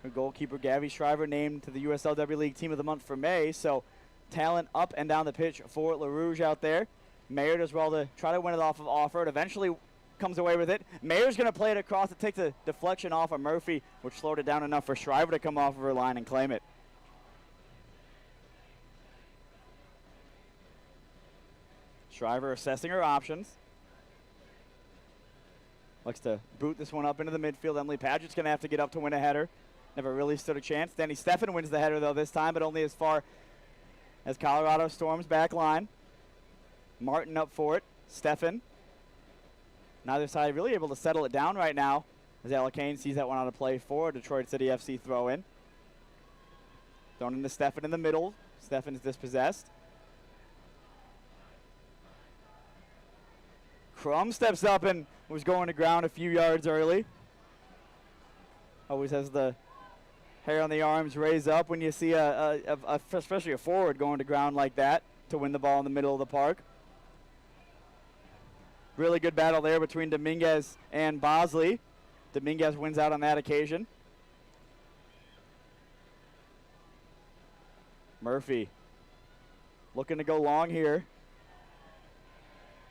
Her goalkeeper, Gabby Shriver, named to the USLW League Team of the Month for May. So talent up and down the pitch for LaRouge out there. Mayer does well to try to win it off of Offer. It eventually comes away with it. Mayer's going to play it across. It takes a deflection off of Murphy, which slowed it down enough for Shriver to come off of her line and claim it. Shriver assessing her options. Looks to boot this one up into the midfield. Emily Padgett's going to have to get up to win a header. Never really stood a chance. Danny Steffen wins the header, though, this time, but only as far as Colorado Storm's back line. Martin up for it. Steffen. Neither side really able to settle it down right now as Ella Kane sees that one out of play for a Detroit City FC throw-in. Thrown into Steffen in the middle. Steffen's dispossessed. Crum steps up and was going to ground a few yards early. Always has the hair on the arms raised up when you see especially a forward going to ground like that to win the ball in the middle of the park. Really good battle there between Dominguez and Bosley. Dominguez wins out on that occasion. Murphy looking to go long here.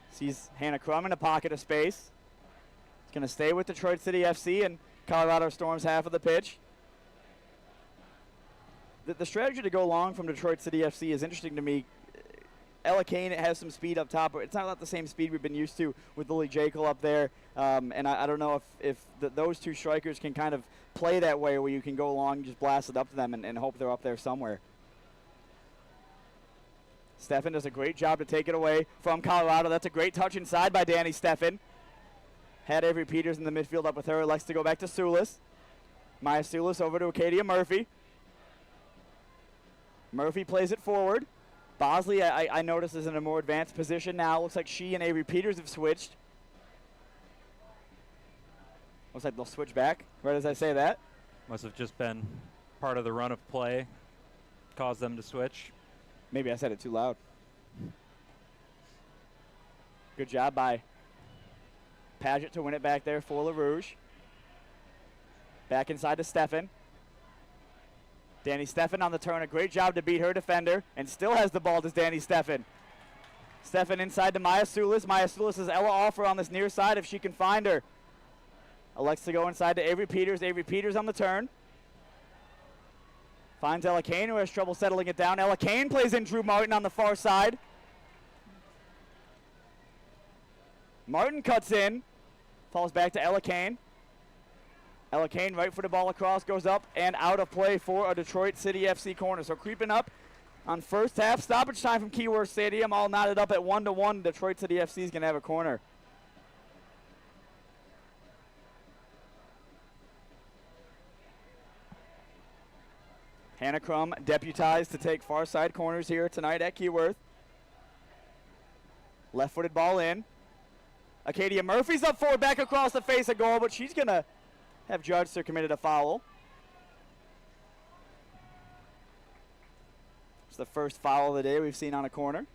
Sees Hannah Crum in a pocket of space. It's going to stay with Detroit City FC and Colorado Storm's half of the pitch. The strategy to go long from Detroit City FC is interesting to me. Ella Kane has some speed up top, but it's not the same speed we've been used to with Lily Jekyll up there. And I don't know if those two strikers can kind of play that way where you can go long and just blast it up to them and hope they're up there somewhere. Steffen does a great job to take it away from Colorado. That's a great touch inside by Danny Steffen. Had Avery Peters in the midfield up with her. Likes to go back to Sulis. Maya Sulis over to Acadia Murphy. Murphy plays it forward. Bosley, I notice, is in a more advanced position now. Looks like she and Avery Peters have switched. Looks like they'll switch back right as I say that. Must have just been part of the run of play, caused them to switch. Maybe I said it too loud. Good job by Paget to win it back there for LaRouge. Back inside to Steffen. Danny Steffen on the turn. A great job to beat her defender. And still has the ball, does Danny Steffen. Steffen inside to Maya Sulis. Maya Sulis is Ella Offer on this near side if she can find her. Elects to go inside to Avery Peters. Avery Peters on the turn. Finds Ella Kane, who has trouble settling it down. Ella Kane plays in Drew Martin on the far side. Martin cuts in. Falls back to Ella Kane. Ella Kane, right footed ball across, goes up and out of play for a Detroit City FC corner. So creeping up on first half. Stoppage time from Keyworth Stadium. All knotted up at 1-1. Detroit City FC is going to have a corner. Hannah Crum deputized to take far side corners here tonight at Keyworth. Left-footed ball in. Acadia Murphy's up forward, back across the face of goal, but she's going to have judged or committed a foul. It's the first foul of the day we've seen on a corner.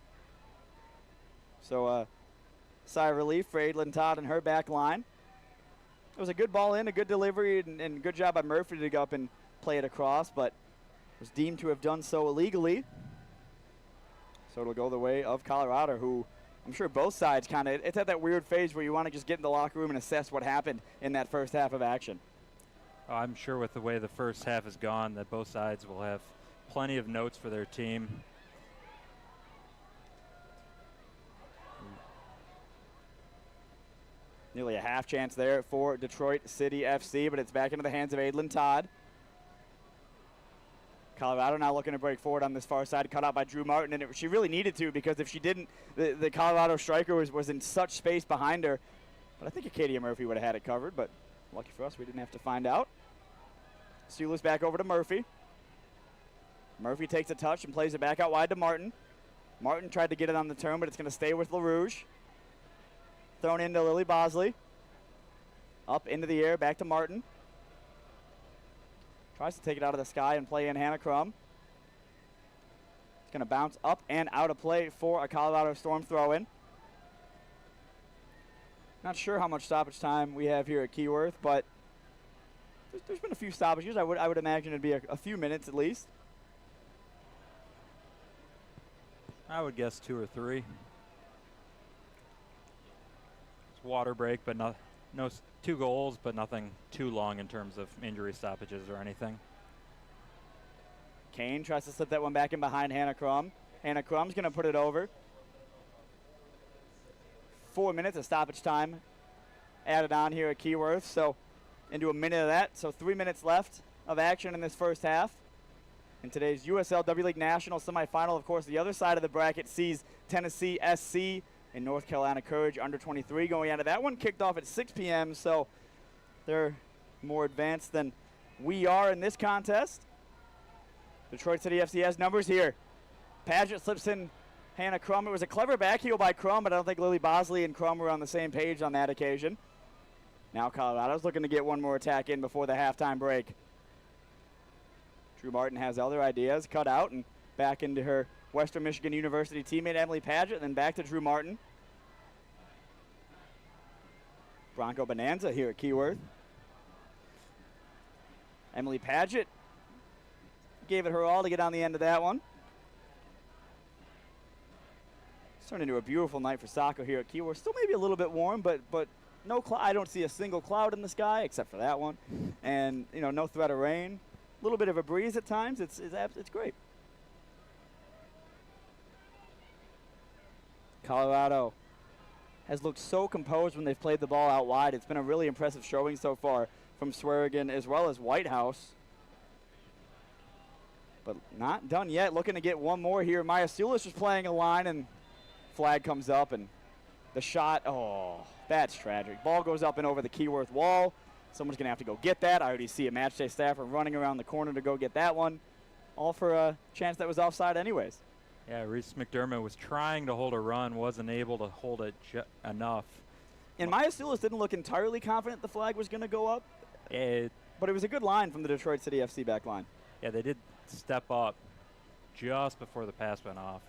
So sigh of relief for Adlin Todd and her back line. It was a good ball in, a good delivery, and good job by Murphy to go up and play it across, but was deemed to have done so illegally. So it'll go the way of Colorado, who I'm sure both sides kind of, it's at that weird phase where you want to just get in the locker room and assess what happened in that first half of action. I'm sure with the way the first half has gone that both sides will have plenty of notes for their team. Nearly a half chance there for Detroit City FC, but it's back into the hands of Adlin Todd. Colorado now looking to break forward on this far side, cut out by Drew Martin, and she really needed to, because if she didn't, the Colorado striker was in such space behind her. But I think Acadia Murphy would have had it covered, but lucky for us, we didn't have to find out. Sulis back over to Murphy. Murphy takes a touch and plays it back out wide to Martin. Martin tried to get it on the turn, but it's going to stay with LaRouge. Thrown into Lily Bosley. Up into the air, back to Martin. Tries to take it out of the sky and play in Hannah Crum. It's going to bounce up and out of play for a Colorado Storm throw-in. Not sure how much stoppage time we have here at Keyworth, but there's been a few stoppages. I would imagine it'd be a few minutes at least. I would guess 2 or 3. It's water break, but no 2 goals, but nothing too long in terms of injury stoppages or anything. Kane tries to slip that one back in behind Hannah Crum. Hannah Crum's going to put it over. 4 minutes of stoppage time added on here at Keyworth. So into a minute of that. So 3 minutes left of action in this first half. In today's USL W League National Semifinal, of course, the other side of the bracket sees Tennessee SC and North Carolina Courage under 23 going out of that one. Kicked off at 6 p.m., so they're more advanced than we are in this contest. Detroit City FC has numbers here. Paget slips in Hannah Crum. It was a clever back heel by Crum, but I don't think Lily Bosley and Crum were on the same page on that occasion. Now Colorado's looking to get one more attack in before the halftime break. Drew Martin has other ideas, cut out and back into her Western Michigan University teammate Emily Paget, then back to Drew Martin. Bronco Bonanza here at Keyworth. Emily Paget gave it her all to get on the end of that one. It's turned into a beautiful night for soccer here at Keyworth. Still maybe a little bit warm, but no I don't see a single cloud in the sky except for that one. And, you know, no threat of rain. A little bit of a breeze at times. It's great. Colorado has looked so composed when they've played the ball out wide. It's been a really impressive showing so far from Swearigan as well as Whitehouse. But not done yet. Looking to get one more here. Maya Sulis is playing a line, and flag comes up, and the shot, oh, that's tragic. Ball goes up and over the Keyworth wall. Someone's going to have to go get that. I already see a matchday staffer running around the corner to go get that one. All for a chance that was offside anyways. Yeah, Reese McDermott was trying to hold a run, wasn't able to hold it enough. And Maya Sulis didn't look entirely confident the flag was going to go up. But it was a good line from the Detroit City FC back line. Yeah, they did step up just before the pass went off.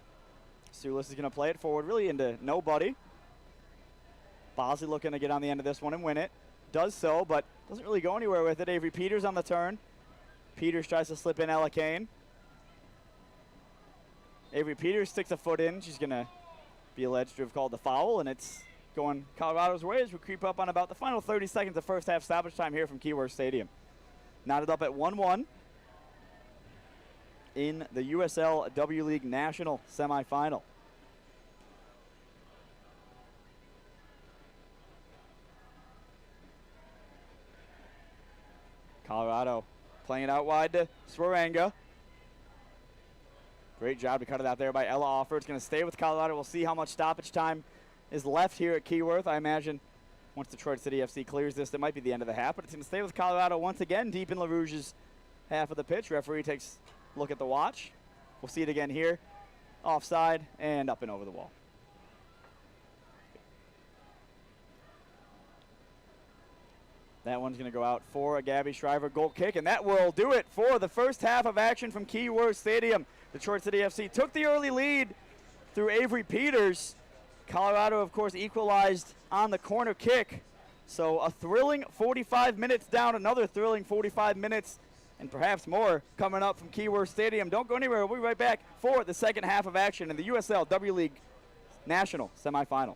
Sulis is going to play it forward, really into nobody. Bosley looking to get on the end of this one and win it. Does so, but doesn't really go anywhere with it. Avery Peters on the turn. Peters tries to slip in Ella Kane. Avery Peters sticks a foot in. She's going to be alleged to have called the foul, and it's going Colorado's way as we creep up on about the final 30 seconds of first half stoppage time here from Keyworth Stadium. Knotted up at 1-1 in the USL W League National Semifinal. Colorado playing it out wide to Swaranga. Great job to cut it out there by Ella Offer. It's going to stay with Colorado. We'll see how much stoppage time is left here at Keyworth. I imagine once Detroit City FC clears this, it might be the end of the half, but it's going to stay with Colorado once again deep in LaRouge's half of the pitch. Referee takes a look at the watch. We'll see it again here. Offside and up and over the wall. That one's going to go out for a Gabby Shriver goal kick, and that will do it for the first half of action from Keyworth Stadium. Detroit City FC took the early lead through Avery Peters. Colorado, of course, equalized on the corner kick. So a thrilling 45 minutes down, another thrilling 45 minutes, and perhaps more coming up from Keyworth Stadium. Don't go anywhere. We'll be right back for the second half of action in the USL W League National Semifinal.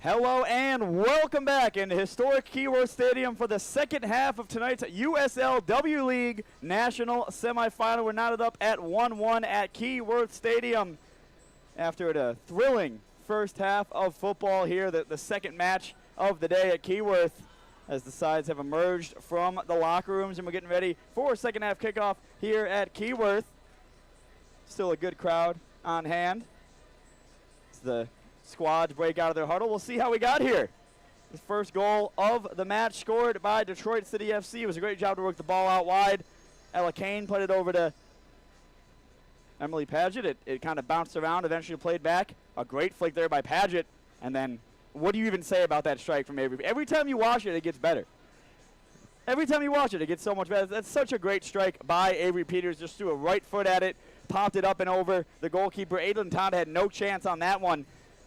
Hello and welcome back into historic Keyworth Stadium for the second half of tonight's USL W League National Semifinal. We're knotted up at 1-1 at Keyworth Stadium after a thrilling first half of football here, the second match of the day at Keyworth, as the sides have emerged from the locker rooms and we're getting ready for a second half kickoff here at Keyworth. Still a good crowd on hand. It's the squads break out of their huddle. We'll see how we got here. The first goal of the match scored by Detroit City FC. It was a great job to work the ball out wide. Ella Kane put it over to Emily Paget. It kind of bounced around, eventually played back. A great flick there by Paget. And then what do you even say about that strike from Avery? Every time you watch it, it gets better. Every time you watch it, it gets so much better. That's such a great strike by Avery Peters. Just threw a right foot at it, popped it up and over. The goalkeeper, Adlin Todd, had no chance on that one.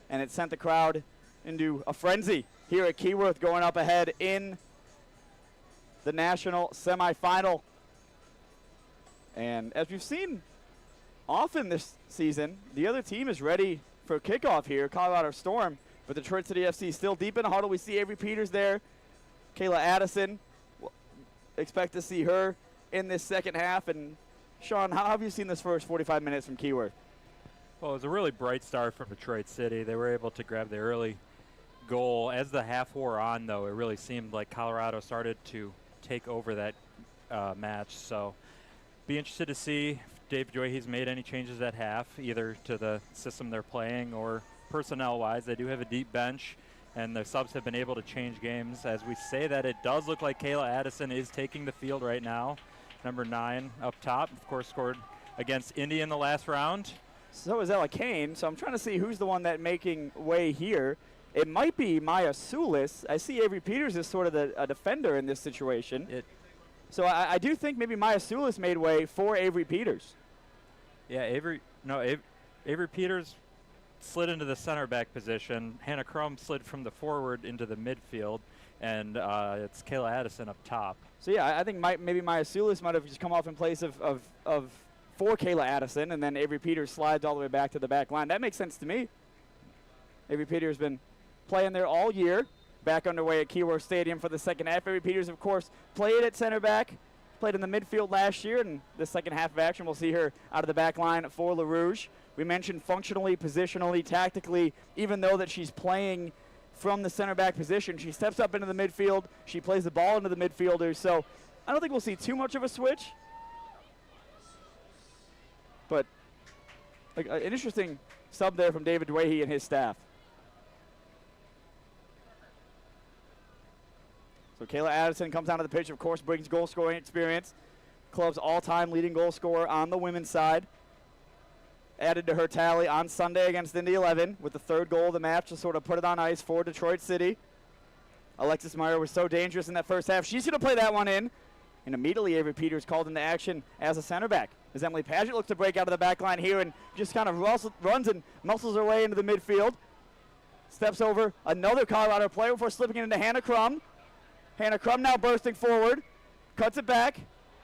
And it sent the crowd into a frenzy here at Keyworth, going up ahead in the national semifinal. And as we've seen often this season, the other team is ready for kickoff here, Colorado Storm. But Detroit City FC still deep in the huddle. We see Avery Peters there. Kayla Addison. We'll expect to see her in this second half. And Sean, how have you seen this first 45 minutes from Keyworth? Well, it was a really bright start from Detroit City. They were able to grab the early goal. As the half wore on, though, it really seemed like Colorado started to take over that match. So be interested to see if Dave Joyhe's made any changes at half, either to the system they're playing or personnel-wise. They do have a deep bench, and the subs have been able to change games. As we say that, it does look like Kayla Addison is taking the field right now. Number 9 up top, of course, scored against Indy in the last round. So is Ella Kane, so I'm trying to see who's the one that making way here. It might be Maya Sulis. I see Avery Peters as sort of a defender in this situation. So I do think maybe Maya Sulis made way for Avery Peters. Yeah, Avery Peters slid into the center back position. Hannah Crum slid from the forward into the midfield, and it's Kayla Addison up top. So yeah, I think maybe Maya Sulis might have just come off in place of for Kayla Addison, and then Avery Peters slides all the way back to the back line. That makes sense to me. Avery Peters has been playing there all year. Back underway at Keyworth Stadium for the second half. Avery Peters, of course, played at center back, played in the midfield last year, and the second half of action we'll see her out of the back line for La Rouge. We mentioned functionally, positionally, tactically, even though that she's playing from the center back position, she steps up into the midfield, she plays the ball into the midfielders, so I don't think we'll see too much of a switch. But an interesting sub there from David Dwayhe and his staff. So Kayla Addison comes onto the pitch, of course, brings goal-scoring experience. Club's all-time leading goal scorer on the women's side. Added to her tally on Sunday against Indy 11 with the third goal of the match to sort of put it on ice for Detroit City. Alexis Meyer was so dangerous in that first half. She's going to play that one in. And immediately Avery Peters called into action as a center back. As Emily Paget looks to break out of the back line here and just kind of runs and muscles her way into the midfield. Steps over another Colorado player before slipping it into Hannah Crum. Hannah Crum now bursting forward. Cuts it back.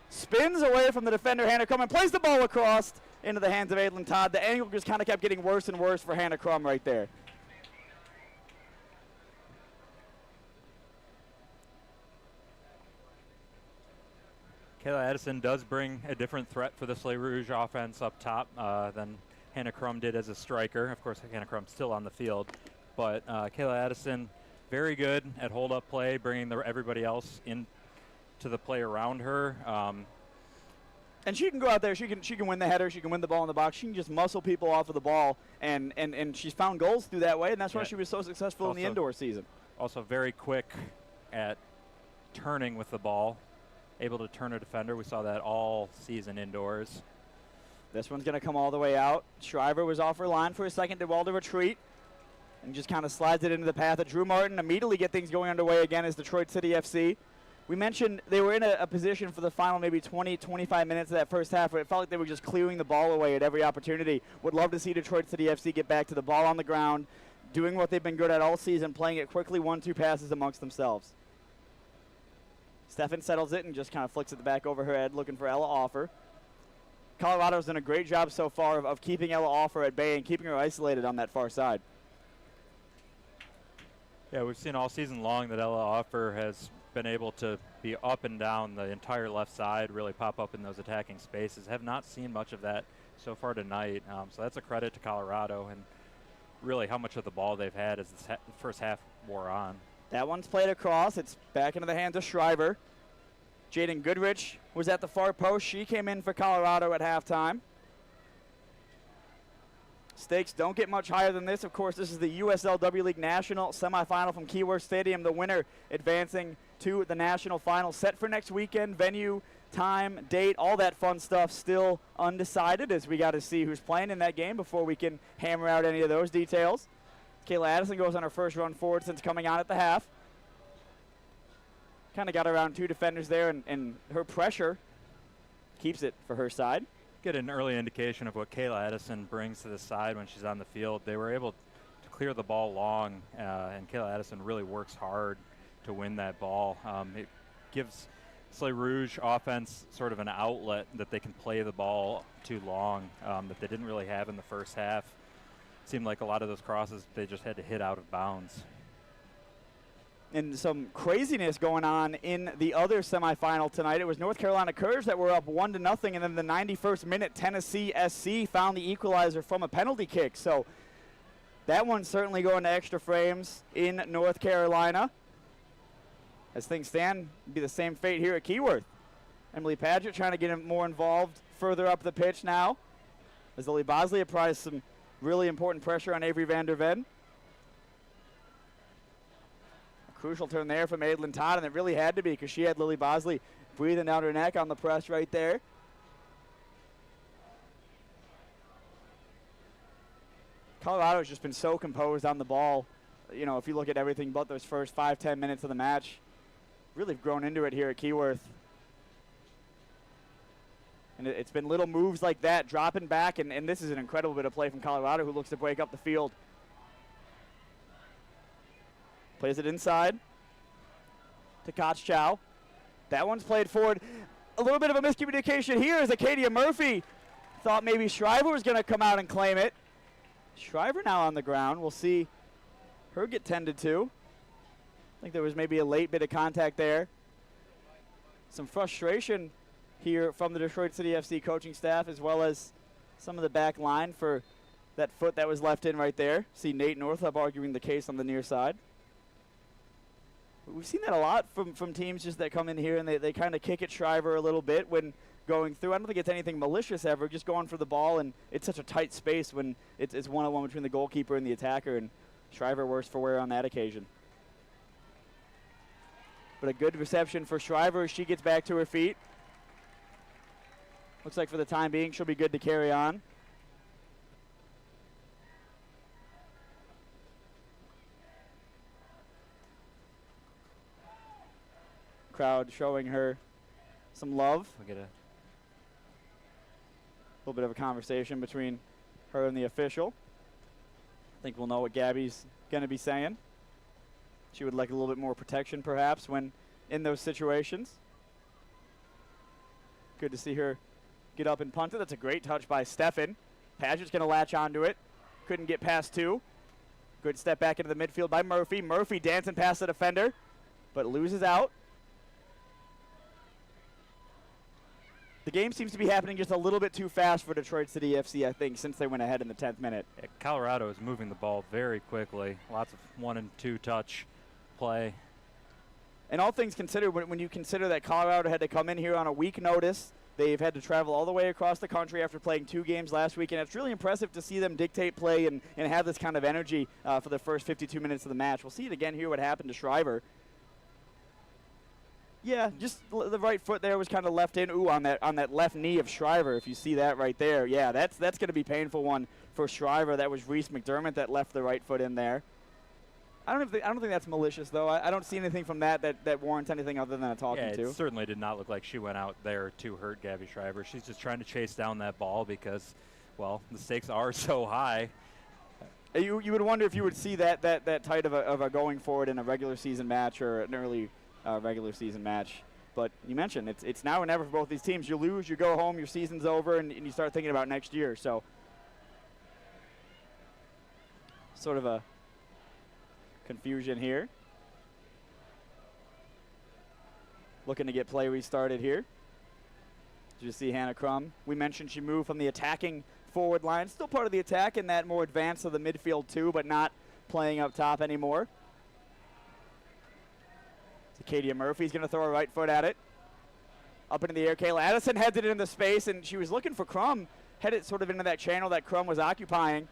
Spins away from the defender Hannah Crum and plays the ball across into the hands of Adlin Todd. The angle just kind of kept getting worse and worse for Hannah Crum right there. Kayla Addison does bring a different threat for the Slay Rouge offense up top than Hannah Crum did as a striker. Of course, Hannah Crum's still on the field. But Kayla Addison, very good at hold-up play, bringing everybody else into the play around her. And she can go out there. She can win the header. She can win the ball in the box. She can just muscle people off of the ball. And she's found goals through that way, and that's why she was so successful in the indoor season. Also very quick at turning with the ball. Able to turn a defender. We saw that all season indoors. This one's going to come all the way out. Shriver was off her line for a second, did well to retreat, and just kind of slides it into the path of Drew Martin. Immediately get things going underway again as Detroit City FC. We mentioned they were in a position for the final maybe 20, 25 minutes of that first half where it felt like they were just clearing the ball away at every opportunity. Would love to see Detroit City FC get back to the ball on the ground, doing what they've been good at all season, playing it quickly, 1-2 passes amongst themselves. Stefan settles it and just kind of flicks it back over her head, looking for Ella Offer. Colorado's done a great job so far of keeping Ella Offer at bay and keeping her isolated on that far side. Yeah, we've seen all season long that Ella Offer has been able to be up and down the entire left side, really pop up in those attacking spaces. Have not seen much of that so far tonight, so that's a credit to Colorado and really how much of the ball they've had as the first half wore on. That one's played across. It's back into the hands of Shriver. Jaden Goodrich was at the far post. She came in for Colorado at halftime. Stakes don't get much higher than this. Of course, this is the USL W League National Semifinal from Keyworth Stadium. The winner advancing to the national final. Set for next weekend. Venue, time, date, all that fun stuff still undecided as we got to see who's playing in that game before we can hammer out any of those details. Kayla Addison goes on her first run forward since coming on at the half. Kind of got around two defenders there, and her pressure keeps it for her side. Get an early indication of what Kayla Addison brings to the side when she's on the field. They were able to clear the ball long, and Kayla Addison really works hard to win that ball. It gives Slay Rouge offense sort of an outlet that they can play the ball too long that they didn't really have in the first half. It seemed like a lot of those crosses they just had to hit out of bounds. And some craziness going on in the other semifinal tonight. It was North Carolina Courage that were up 1-0, and then the 91st minute Tennessee SC found the equalizer from a penalty kick. So that one's certainly going to extra frames in North Carolina. As things stand, it'd be the same fate here at Keyworth. Emily Padgett trying to get him more involved further up the pitch now, as Lily Bosley applies some really important pressure on Avery Vander Ven. Crucial turn there from Adlin Todd, and it really had to be because she had Lily Bosley breathing down her neck on the press right there. Colorado's just been so composed on the ball. You know, if you look at everything but those first 5-10 minutes of the match, really grown into it here at Keyworth. And it's been little moves like that, dropping back, and this is an incredible bit of play from Colorado, who looks to break up the field. Plays it inside to Koch Chow. That one's played forward. A little bit of a miscommunication here as Acadia Murphy thought maybe Shriver was going to come out and claim it. Shriver now on the ground. We'll see her get tended to. I think there was maybe a late bit of contact there. Some frustration here from the Detroit City FC coaching staff, as well as some of the back line for that foot that was left in right there. See Nate Northup arguing the case on the near side. We've seen that a lot from teams just that come in here and they kind of kick at Shriver a little bit when going through. I don't think it's anything malicious ever, just going for the ball, and it's such a tight space when it's one-on-one between the goalkeeper and the attacker, and Shriver worse for wear on that occasion. But a good reception for Shriver as she gets back to her feet. Looks like for the time being she'll be good to carry on. Crowd showing her some love. We'll get a little bit of a conversation between her and the official. I think we'll know what Gabby's going to be saying. She would like a little bit more protection, perhaps, when in those situations. Good to see her get up and punt it. That's a great touch by Steffen. Padgett's going to latch onto it. Couldn't get past two. Good step back into the midfield by Murphy. Murphy dancing past the defender, but loses out. The game seems to be happening just a little bit too fast for Detroit City FC, I think, since they went ahead in the 10th minute. Yeah, Colorado is moving the ball very quickly. Lots of 1- and 2-touch play. And all things considered, when you consider that Colorado had to come in here on a week notice, they've had to travel all the way across the country after playing 2 games last week, and it's really impressive to see them dictate play and have this kind of energy for the first 52 minutes of the match. We'll see it again here, what happened to Shriver. Yeah, just the right foot there was kind of left in. Ooh, on that left knee of Shriver, if you see that right there. Yeah, that's going to be a painful one for Shriver. That was Reese McDermott that left the right foot in there. I don't think that's malicious, though. I don't see anything from that warrants anything other than a talking to. It certainly did not look like she went out there to hurt Gabby Shriver. She's just trying to chase down that ball because, well, the stakes are so high. You would wonder if you would see that tight of a going forward in a regular season match or an early regular season match. But you mentioned it's now or never for both these teams. You lose, you go home, your season's over, and you start thinking about next year. So sort of a Confusion here. Looking to get play restarted here. Did you see Hannah Crum? We mentioned she moved from the attacking forward line. Still part of the attack in that more advanced of the midfield too, but not playing up top anymore. Acadia Murphy's going to throw her right foot at it. Up into the air. Kayla Addison heads it into space, and she was looking for Crum. Headed sort of into that channel that Crum was occupying.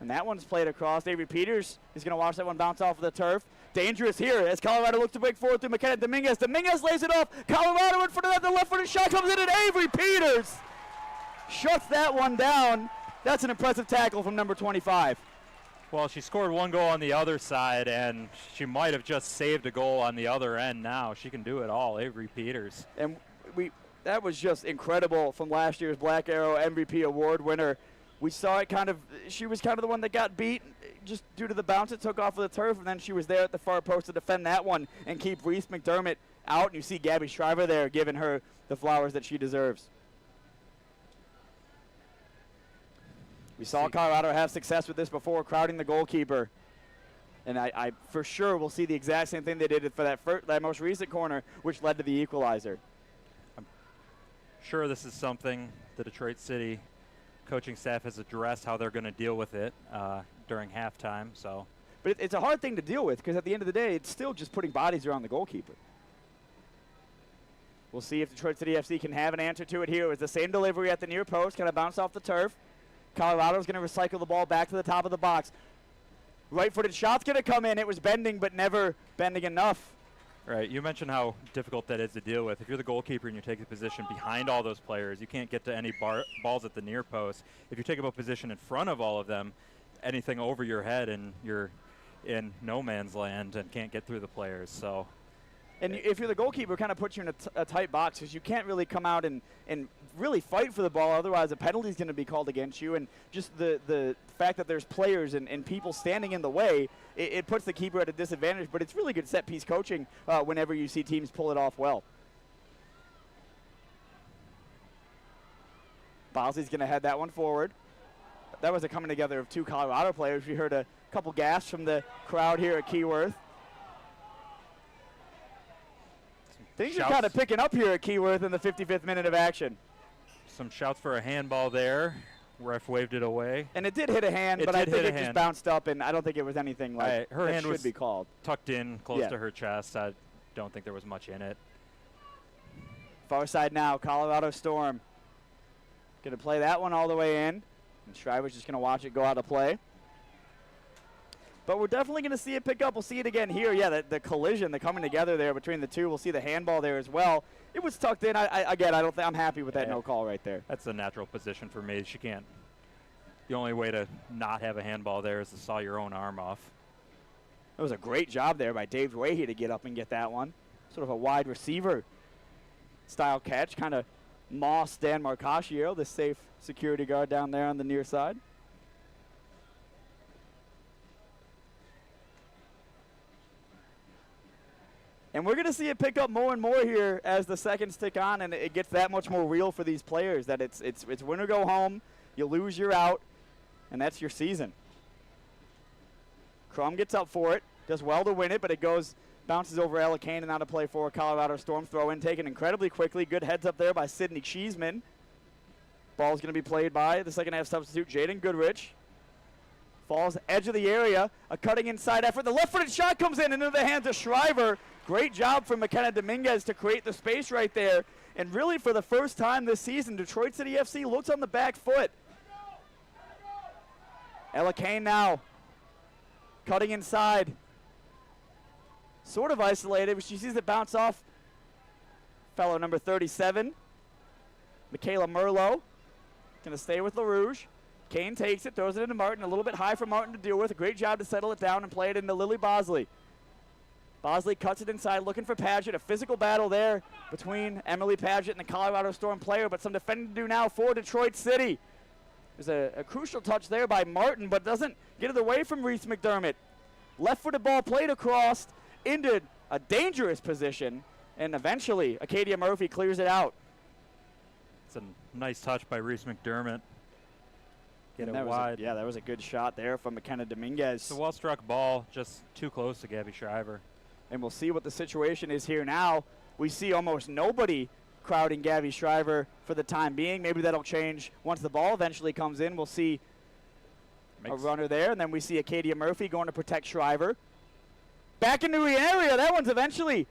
And that one's played across. Avery Peters is going to watch that one bounce off of the turf. Dangerous here as Colorado looks to break forward through McKenna Dominguez. Dominguez lays it off. Colorado in front of that. The left-footed shot comes in, and Avery Peters shuts that one down. That's an impressive tackle from number 25. Well, she scored one goal on the other side, and she might have just saved a goal on the other end now. She can do it all, Avery Peters. And that was just incredible from last year's Black Arrow MVP award winner. We saw it she was kind of the one that got beat just due to the bounce it took off of the turf, and then she was there at the far post to defend that one and keep Reese McDermott out. And you see Gabby Shriver there giving her the flowers that she deserves. We saw Colorado have success with this before, crowding the goalkeeper. And I for sure will see the exact same thing they did for that most recent corner, which led to the equalizer. I'm sure this is something the Detroit City coaching staff has addressed, how they're going to deal with it during halftime. So, but it's a hard thing to deal with because at the end of the day, it's still just putting bodies around the goalkeeper. We'll see if Detroit City FC can have an answer to it here. It was the same delivery at the near post, kind of bounced off the turf. Colorado's going to recycle the ball back to the top of the box. Right-footed shot's going to come in. It was bending, but never bending enough. Right. You mentioned how difficult that is to deal with. If you're the goalkeeper and you take a position behind all those players, you can't get to any balls at the near post. If you take up a position in front of all of them, anything over your head and you're in no man's land and can't get through the players. So, and if you're the goalkeeper, it kind of puts you in a tight box because you can't really come out and really fight for the ball. Otherwise, a penalty is going to be called against you. And just the fact that there's players and people standing in the way, it puts the keeper at a disadvantage. But it's really good set-piece coaching whenever you see teams pull it off well. Bosley's going to head that one forward. That was a coming together of two Colorado players. We heard a couple gasps from the crowd here at Keyworth. Things are kind of picking up here at Keyworth in the 55th minute of action. Some shouts for a handball there. Ref waved it away. And it did hit a hand, but I think it just bounced up, and I don't think it was anything like her hand should be called. Tucked in close to her chest. I don't think there was much in it. Far side now, Colorado Storm. Going to play that one all the way in. And Shriver's just going to watch it go out of play. But we're definitely going to see it pick up. We'll see it again here. Yeah, the collision, the coming together there between the two. We'll see the handball there as well. It was tucked in. I'm happy with that no call right there. That's a natural position for me. She can't. The only way to not have a handball there is to saw your own arm off. It was a great job there by Dave Dwayhe to get up and get that one. Sort of a wide receiver style catch. Kind of Moss Dan Marcascio, the safe security guard down there on the near side. And we're going to see it pick up more and more here as the seconds tick on, and it gets that much more real for these players that it's win or go home. You lose, you're out, and that's your season. Crum gets up for it, does well to win it, but it bounces over Ella Kane and out of play for Colorado Storm. Throw in taken incredibly quickly. Good heads up there by Sydney Cheeseman. Ball's going to be played by the second half substitute, Jaden Goodrich. Falls edge of the area, a cutting inside effort. The left-footed shot comes in into the hands of Shriver. Great job from McKenna Dominguez to create the space right there. And really for the first time this season, Detroit City FC looks on the back foot. Ella Kane now cutting inside. Sort of isolated, but she sees it bounce off. Fellow number 37, Michaela Merlot. Going to stay with LaRouge. Kane takes it, throws it into Martin. A little bit high for Martin to deal with. A great job to settle it down and play it into Lily Bosley. Bosley cuts it inside, looking for Padgett. A physical battle there between Emily Padgett and the Colorado Storm player, but some defending to do now for Detroit City. There's a crucial touch there by Martin, but doesn't get it away from Reese McDermott. Left-footed ball played across into a dangerous position, and eventually Acadia Murphy clears it out. It's a nice touch by Reese McDermott. get And it wide. that was a good shot there from McKenna Dominguez. It's a well-struck ball, just too close to Gabby Shriver. And we'll see what the situation is here now. We see almost nobody crowding Gabby Shriver for the time being. Maybe that'll change once the ball eventually comes in. We'll see a runner there, and then we see Acadia Murphy going to protect Shriver. Back into the area. That one's eventually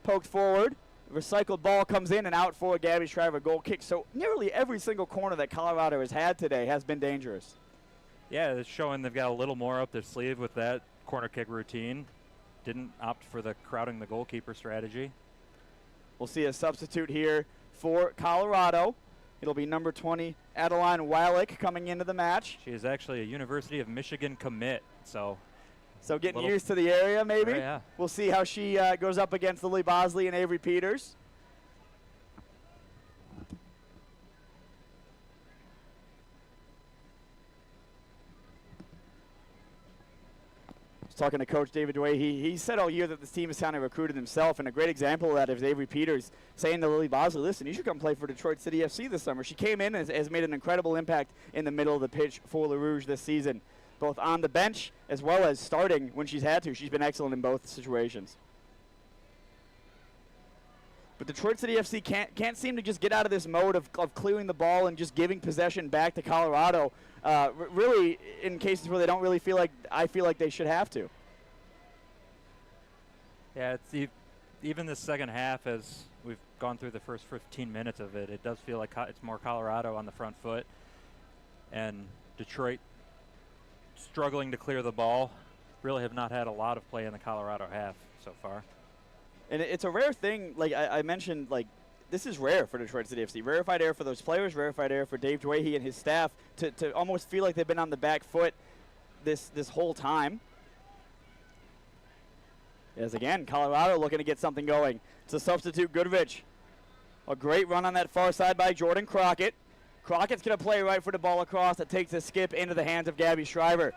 poked forward. Recycled ball comes in and out for a Gabby Shriver goal kick. So nearly every single corner that Colorado has had today has been dangerous. Yeah, it's showing they've got a little more up their sleeve with that corner kick routine. Didn't opt for the crowding the goalkeeper strategy. We'll see a substitute here for Colorado. It'll be number 20, Adeline Wallach, coming into the match. She is actually a University of Michigan commit, so getting used to the area, maybe. Yeah. We'll see how she goes up against Lily Bosley and Avery Peters. Talking to Coach David Dway, he said all year that this team has kind of recruited himself, and a great example of that is Avery Peters saying to Lily Bosley, listen, you should come play for Detroit City FC this summer. She came in and has made an incredible impact in the middle of the pitch for Le Rouge this season, both on the bench as well as starting when she's had to. She's been excellent in both situations. But Detroit City FC can't seem to just get out of this mode of clearing the ball and just giving possession back to Colorado, really in cases where they don't really feel like they should have to. Yeah, it's even the second half, as we've gone through the first 15 minutes of it, it does feel like it's more Colorado on the front foot, and Detroit struggling to clear the ball. Really have not had a lot of play in the Colorado half so far. And it's a rare thing, like I mentioned, like this is rare for Detroit City FC. Rarefied air for those players, rarefied air for Dave Dwahey and his staff to almost feel like they've been on the back foot this whole time. As again, Colorado looking to get something going. It's a substitute Goodrich. A great run on that far side by Jordan Crockett. Crockett's going to play right for the ball across. It takes a skip into the hands of Gabby Shriver.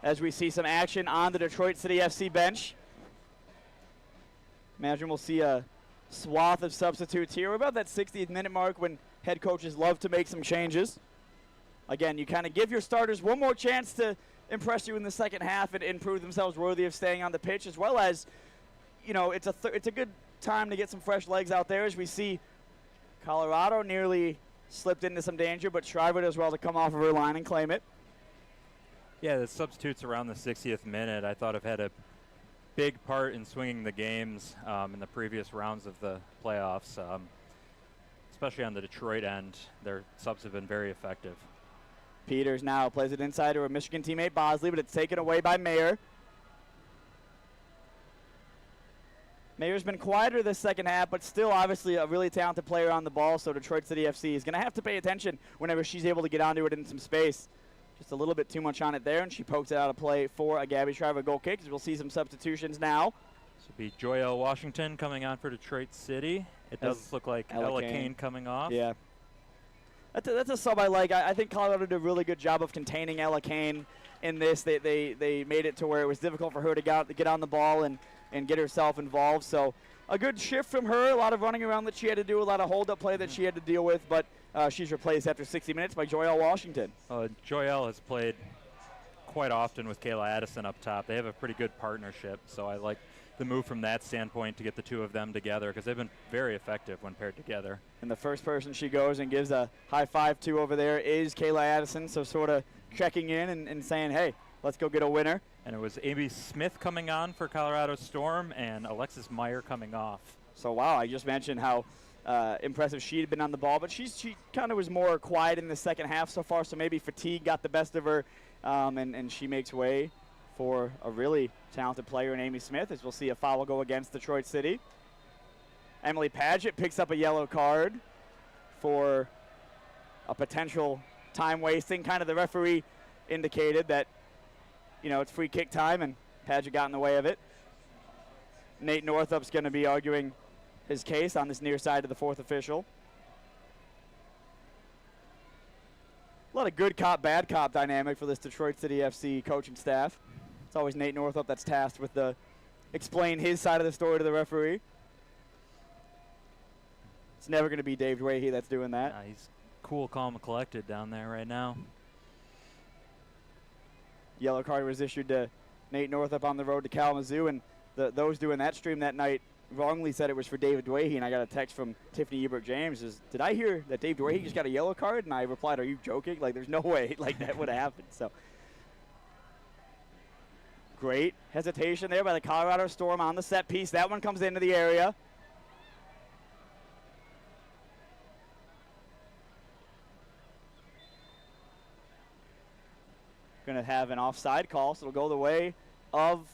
As we see some action on the Detroit City FC bench. Imagine we'll see a swath of substitutes here. We're about that 60th minute mark when head coaches love to make some changes. Again, you kind of give your starters one more chance to impress you in the second half and prove themselves worthy of staying on the pitch, as well as, you know, it's a good time to get some fresh legs out there as we see Colorado nearly slipped into some danger, but Shriver does well to come off of her line and claim it. Yeah, the substitutes around the 60th minute I thought have had a big part in swinging the games in the previous rounds of the playoffs, especially on the Detroit end. Their subs have been very effective. Peters now plays it inside to her Michigan teammate Bosley, but it's taken away by Mayer. Mayer's been quieter this second half, but still obviously a really talented player on the ball, so Detroit City FC is going to have to pay attention whenever she's able to get onto it in some space. Just a little bit too much on it there, and she pokes it out of play for a Gabby Shriver goal kick. We'll see some substitutions now. This will be Joyelle Washington coming on for Detroit City. It does look like Ella Kane coming off. Yeah. That's a sub I like. I think Colorado did a really good job of containing Ella Kane in this. They made it to where it was difficult for her to get on the ball and get herself involved. So a good shift from her, a lot of running around that she had to do, a lot of hold-up play that she had to deal with, but she's replaced after 60 minutes by Joyelle Washington. Joyelle has played quite often with Kayla Addison up top. They have a pretty good partnership, so I like the move from that standpoint to get the two of them together because they've been very effective when paired together. And the first person she goes and gives a high five to over there is Kayla Addison, so sort of checking in and saying, hey, let's go get a winner. And it was Amy Smith coming on for Colorado Storm and Alexis Meyer coming off. So, wow, I just mentioned how impressive she had been on the ball, but she kind of was more quiet in the second half so far, so maybe fatigue got the best of her, and she makes way for a really talented player in Amy Smith, as we'll see a foul go against Detroit City. Emily Padgett picks up a yellow card for a potential time wasting. Kind of the referee indicated that, you know, it's free kick time, and Padgett got in the way of it. Nate Northup's going to be arguing his case on this near side of the fourth official. A lot of good cop, bad cop dynamic for this Detroit City FC coaching staff. It's always Nate Northup that's tasked with explain his side of the story to the referee. It's never going to be Dave Dwahey that's doing that. He's cool, calm, and collected down there right now. Yellow card was issued to Nate Northup on the road to Kalamazoo, and those doing that stream that night wrongly said it was for David Dwahey, and I got a text from Tiffany Ebert-James. Did I hear that Dave Dwahey just got a yellow card? And I replied, are you joking? Like, there's no way like that would have happened. So great hesitation there by the Colorado Storm on the set piece. That one comes into the area. Going to have an offside call, so it'll go the way of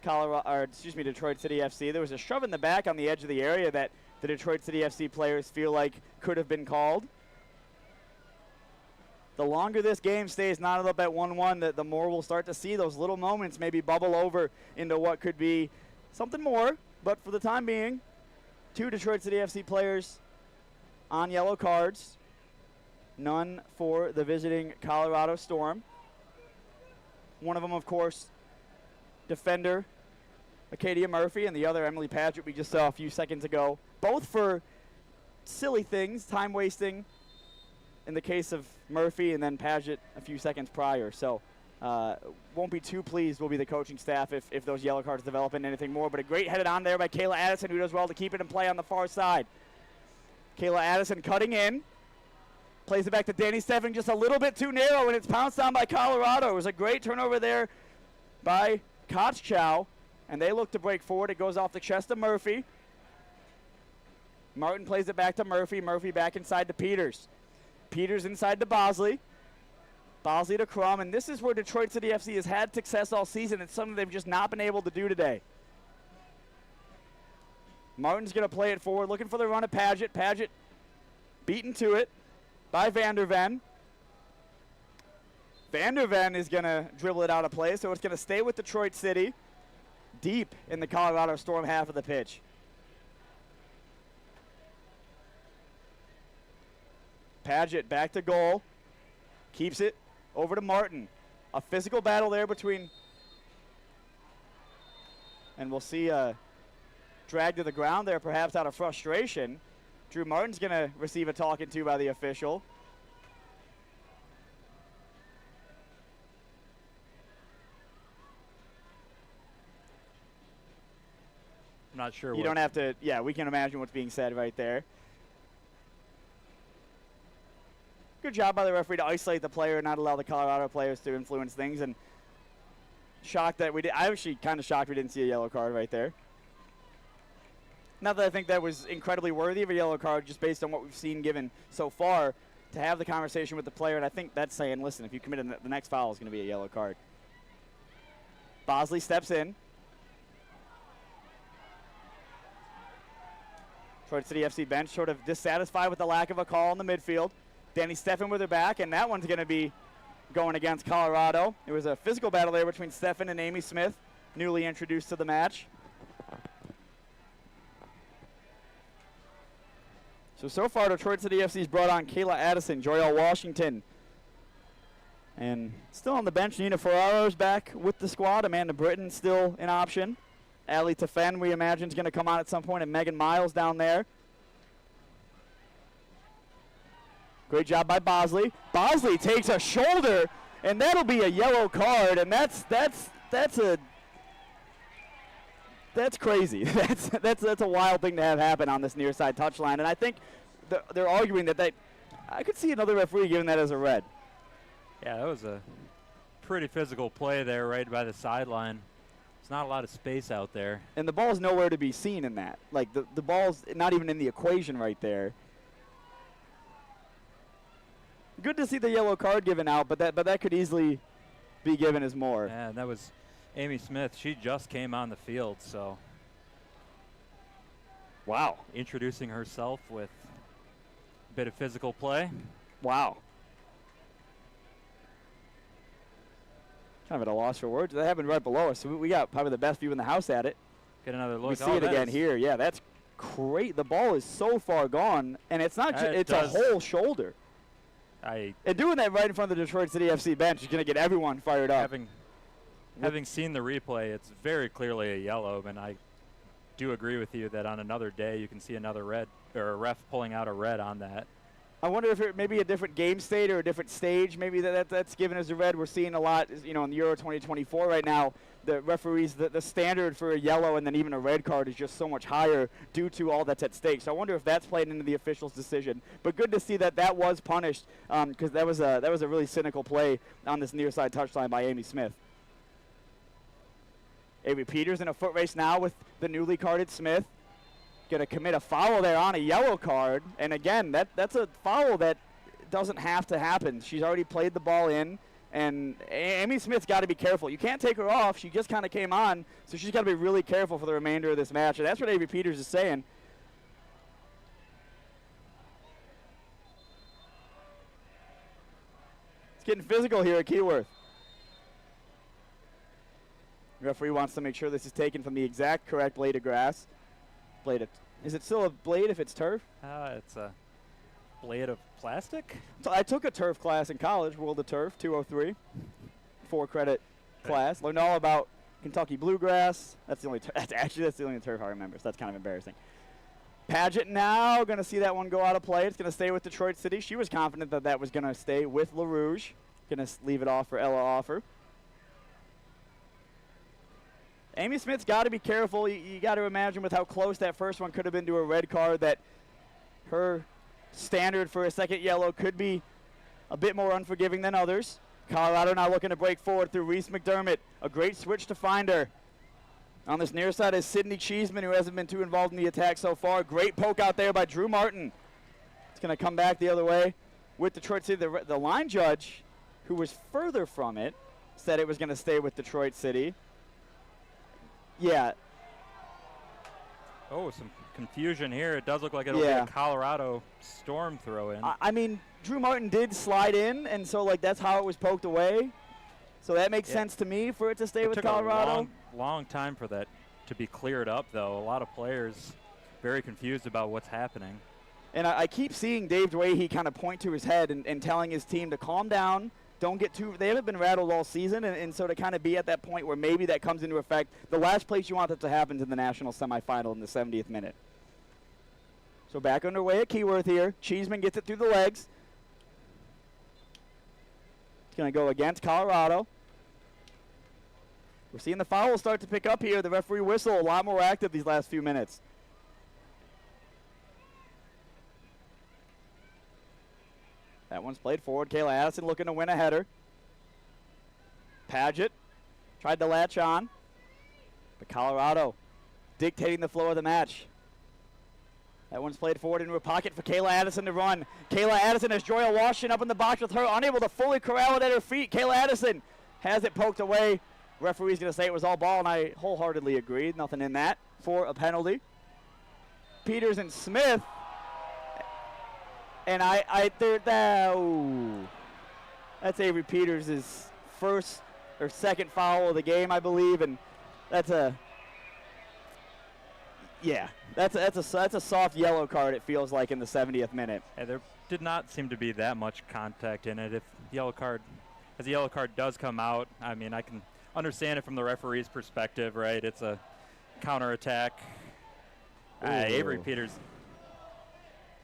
Detroit City FC. There was a shove in the back on the edge of the area that the Detroit City FC players feel like could have been called. The longer this game stays knotted up at 1-1, the more we'll start to see those little moments maybe bubble over into what could be something more. But for the time being, 2 Detroit City FC players on yellow cards. None for the visiting Colorado Storm. One of them, of course, defender Acadia Murphy, and the other Emily Paget we just saw a few seconds ago. Both for silly things, time wasting in the case of Murphy, and then Paget a few seconds prior. So won't be too pleased will be the coaching staff if those yellow cards develop into anything more. But a great headed on there by Kayla Addison, who does well to keep it in play on the far side. Kayla Addison cutting in. Plays it back to Danny Steffing, just a little bit too narrow, and it's pounced on by Colorado. It was a great turnover there by Kochchow, and they look to break forward. It goes off the chest of Murphy. Martin plays it back to Murphy. Murphy back inside to Peters. Peters inside to Bosley. Bosley to Crum, and this is where Detroit City FC has had success all season. It's something they've just not been able to do today. Martin's going to play it forward, looking for the run of Paget. Paget beaten to it by Vanderven. Vanderven is going to dribble it out of play, so it's going to stay with Detroit City deep in the Colorado Storm half of the pitch. Paget back to goal. Keeps it over to Martin. A physical battle there between, and we'll see a drag to the ground there perhaps out of frustration. Drew Martin's going to receive a talking to by the official. I'm not sure. You don't have to, yeah, we can imagine what's being said right there. Good job by the referee to isolate the player and not allow the Colorado players to influence things. And shocked that we did. I actually kind of shocked we didn't see a yellow card right there. Not that I think that was incredibly worthy of a yellow card, just based on what we've seen given so far, to have the conversation with the player. And I think that's saying, listen, if you commit the next foul is going to be a yellow card. Bosley steps in. Detroit City FC bench sort of dissatisfied with the lack of a call in the midfield. Danny Steffen with her back, and that one's going to be going against Colorado. It was a physical battle there between Steffen and Amy Smith, newly introduced to the match. So far, Detroit City FC's brought on Kayla Addison, Joyelle Washington. And still on the bench, Nina Ferraro's back with the squad. Amanda Britton still an option. Allie Tefen, we imagine, is going to come on at some point, and Megan Miles down there. Great job by Bosley. Bosley takes a shoulder, and that'll be a yellow card, and that's crazy. that's a wild thing to have happen on this near side touchline, and I think they're arguing that I could see another referee giving that as a red. Yeah, that was a pretty physical play there right by the sideline. There's not a lot of space out there. And the ball's nowhere to be seen in that. Like, the ball's not even in the equation right there. Good to see the yellow card given out, but that could easily be given as more. Yeah, and that was Amy Smith. She just came on the field, so. Wow. Introducing herself with a bit of physical play. Wow. Kind of at a loss for words. That happened right below us, so we got probably the best view in the house at it. Get another look. We see it again here. Yeah, that's great. The ball is so far gone, and it's not just, it's a whole shoulder. And doing that right in front of the Detroit City FC bench is going to get everyone fired up. Having seen the replay, it's very clearly a yellow, and I do agree with you that on another day you can see another red, or a ref pulling out a red on that. I wonder if it maybe a different game state or a different stage, maybe that's given as a red. We're seeing a lot, you know, in the Euro 2024 right now. The referees, the standard for a yellow and then even a red card is just so much higher due to all that's at stake. So I wonder if that's played into the official's decision. But good to see that was punished because that was a really cynical play on this near side touchline by Amy Smith. Avery Peters in a foot race now with the newly carded Smith. Going to commit a foul there on a yellow card. And again, that's a foul that doesn't have to happen. She's already played the ball in. And Amy Smith's got to be careful. You can't take her off. She just kind of came on, so she's got to be really careful for the remainder of this match. And that's what Avery Peters is saying. It's getting physical here at Keyworth. The referee wants to make sure this is taken from the exact correct blade of grass. Is it still a blade if it's turf? It's a blade of plastic. So I took a turf class in college, World of Turf, 203, 4-credit class. Learned all about Kentucky bluegrass. That's the only turf I remember. So that's kind of embarrassing. Paget now going to see that one go out of play. It's going to stay with Detroit City. She was confident that was going to stay with LaRouge. Going to leave it off for Ella Offer. Amy Smith's got to be careful. You got to imagine with how close that first one could have been to a red card that her standard for a second yellow could be a bit more unforgiving than others. Colorado now looking to break forward through Reese McDermott. A great switch to find her. On this near side is Sydney Cheeseman, who hasn't been too involved in the attack so far. Great poke out there by Drew Martin. It's going to come back the other way with Detroit City. The line judge, who was further from it, said it was going to stay with Detroit City. Yeah. Oh, some confusion here. It does look like it'll be a Colorado Storm throw in. I mean, Drew Martin did slide in, and so like that's how it was poked away. So that makes sense to me for it to stay with Colorado. It took a long time for that to be cleared up, though. A lot of players very confused about what's happening. And I keep seeing Dave Dwahey kind of point to his head and telling his team to calm down. Don't get too – they haven't been rattled all season, and so to kind of be at that point where maybe that comes into effect, the last place you want that to happen is in the national semifinal in the 70th minute. So back underway at Keyworth here. Cheeseman gets it through the legs. It's going to go against Colorado. We're seeing the foul start to pick up here. The referee whistle a lot more active these last few minutes. That one's played forward. Kayla Addison looking to win a header. Paget tried to latch on, but Colorado dictating the flow of the match. That one's played forward into a pocket for Kayla Addison to run. Kayla Addison has Joya Washington up in the box with her, unable to fully corral it at her feet. Kayla Addison has it poked away. Referee's going to say it was all ball, and I wholeheartedly agree. Nothing in that for a penalty. Peters and Smith. And that's Avery Peters' first or second foul of the game, I believe, and that's a soft yellow card. It feels like in the 70th minute. Yeah, there did not seem to be that much contact in it. If the yellow card does come out, I mean, I can understand it from the referee's perspective, right? It's a counterattack. Avery Peters.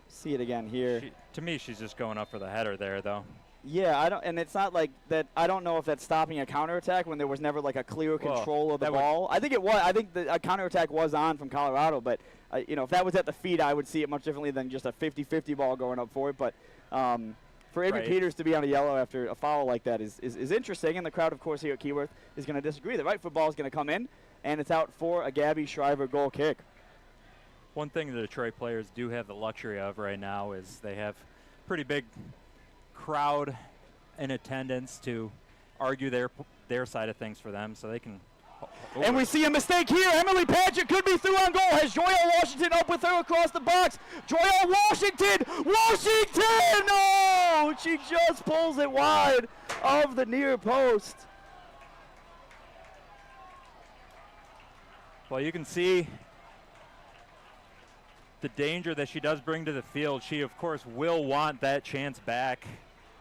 See it again here. To me, she's just going up for the header there, though. Yeah, and it's not like that. I don't know if that's stopping a counterattack when there was never like a clear control of the ball. I think it was. I think a counterattack was on from Colorado, but if that was at the feet, I would see it much differently than just a 50-50 ball going up for it. But for Avery Peters to be on a yellow after a foul like that is interesting, and the crowd, of course, here at Keyworth is going to disagree. The right foot ball is going to come in, and it's out for a Gabby Shriver goal kick. One thing the Detroit players do have the luxury of right now is they have pretty big crowd in attendance to argue their side of things for them, so they can. And we see a mistake here. Emily Paget could be through on goal. Has Joya Washington up with her across the box. Joya Washington! No! She just pulls it wide of the near post. Well, you can see the danger that she does bring to the field. She, of course, will want that chance back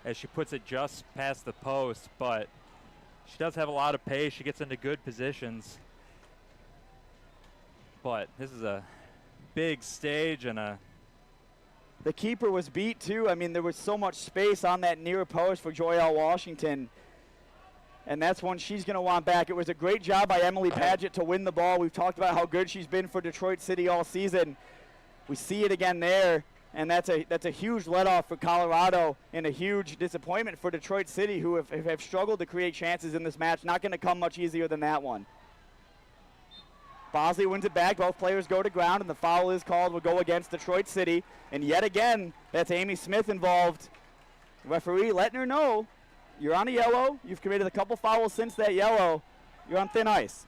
as she puts it just past the post, but she does have a lot of pace. She gets into good positions. But this is a big stage and a The keeper was beat too. I mean, there was so much space on that near post for Joyelle Washington. And that's one she's going to want back. It was a great job by Emily Padgett to win the ball. We've talked about how good she's been for Detroit City all season. We see it again there, and that's a huge let-off for Colorado and a huge disappointment for Detroit City, who have struggled to create chances in this match. Not going to come much easier than that one. Bosley wins it back. Both players go to ground, and the foul is called. Will go against Detroit City. And yet again, that's Amy Smith involved. The referee letting her know, you're on a yellow. You've committed a couple fouls since that yellow. You're on thin ice.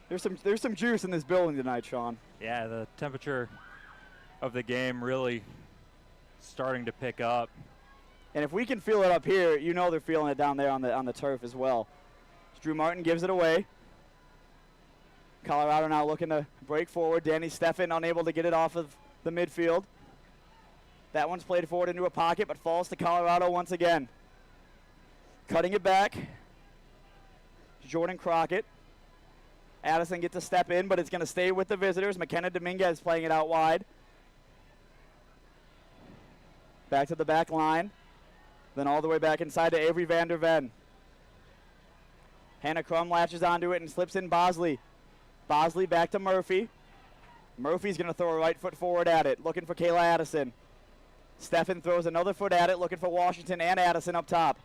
There's some juice in this building tonight, Sean. Yeah, the temperature of the game really starting to pick up. And if we can feel it up here, you know they're feeling it down there on the turf as well. Drew Martin gives it away. Colorado now looking to break forward. Danny Steffen unable to get it off of the midfield. That one's played forward into a pocket, but falls to Colorado once again. Cutting it back. Jordan Crockett. Addison gets a step in, but it's going to stay with the visitors. McKenna Dominguez playing it out wide. Back to the back line. Then all the way back inside to Avery van der Ven. Hannah Crum latches onto it and slips in Bosley. Bosley back to Murphy. Murphy's going to throw a right foot forward at it, looking for Kayla Addison. Steffen throws another foot at it, looking for Washington and Addison up top.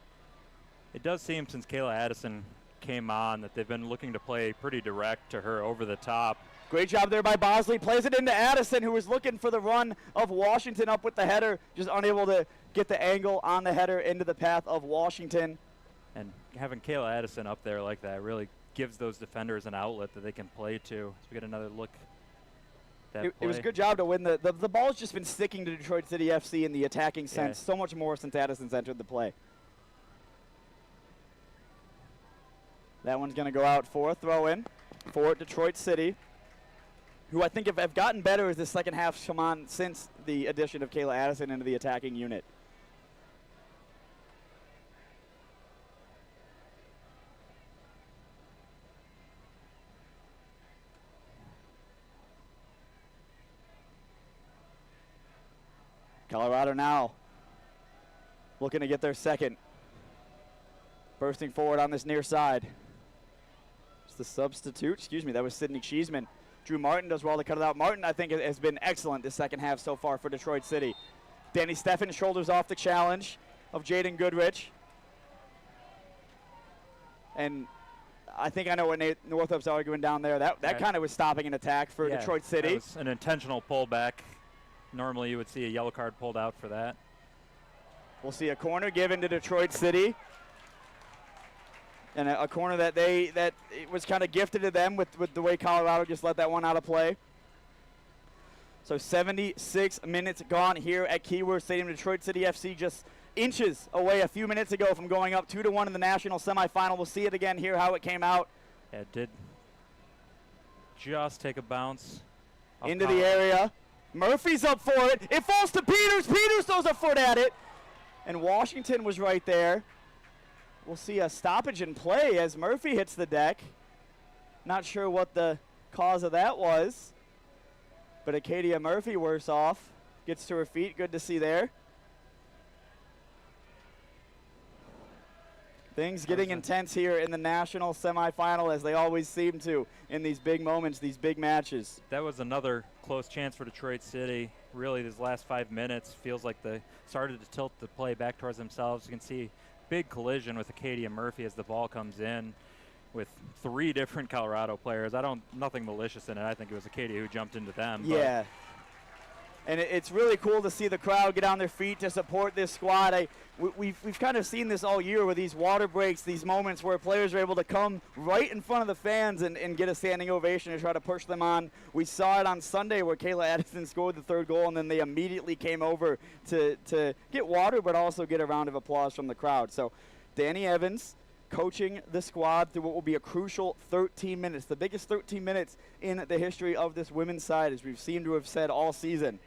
It does seem since Kayla Addison came on that they've been looking to play pretty direct to her over the top. Great job there by Bosley. Plays it into Addison, who was looking for the run of Washington up with the header, just unable to get the angle on the header into the path of Washington. And having Kayla Addison up there like that really gives those defenders an outlet that they can play to. So we get another look. It was a good job to win. The ball's just been sticking to Detroit City FC in the attacking sense so much more since Addison's entered the play. That one's going to go out for a throw-in for Detroit City, who I think have gotten better as the second half come on since the addition of Kayla Addison into the attacking unit. Colorado now looking to get their second. Bursting forward on this near side. It's the substitute. Excuse me, that was Sydney Cheeseman. Drew Martin does well to cut it out. Martin, I think, has been excellent this second half so far for Detroit City. Danny Steffen shoulders off the challenge of Jaden Goodrich. And I think I know what Northup's arguing down there. That kind of was stopping an attack for Detroit City. That was an intentional pullback. Normally you would see a yellow card pulled out for that. We'll see a corner given to Detroit City. And a corner that it was kind of gifted to them with the way Colorado just let that one out of play. So 76 minutes gone here at Keyworth Stadium. Detroit City FC just inches away a few minutes ago from going up 2-1 in the national semifinal. We'll see it again here, how it came out. Yeah, it did just take a bounce. Into the area. Murphy's up for it. It falls to Peters. Peters throws a foot at it. And Washington was right there. We'll see a stoppage in play as Murphy hits the deck. Not sure what the cause of that was. But Acadia Murphy worse off. Gets to her feet. Good to see there. Things getting intense here in the national semifinal, as they always seem to in these big moments, these big matches. That was another close chance for Detroit City. Really, these last 5 minutes feels like they started to tilt the play back towards themselves. You can see big collision with Acadia Murphy as the ball comes in with 3 different Colorado players. Nothing malicious in it. I think it was Acadia who jumped into them. Yeah. And it's really cool to see the crowd get on their feet to support this squad. We've kind of seen this all year with these water breaks, these moments where players are able to come right in front of the fans and get a standing ovation and try to push them on. We saw it on Sunday where Kayla Addison scored the 3rd goal, and then they immediately came over to get water but also get a round of applause from the crowd. So Danny Evans coaching the squad through what will be a crucial 13 minutes, the biggest 13 minutes in the history of this women's side, as we've seemed to have said all season.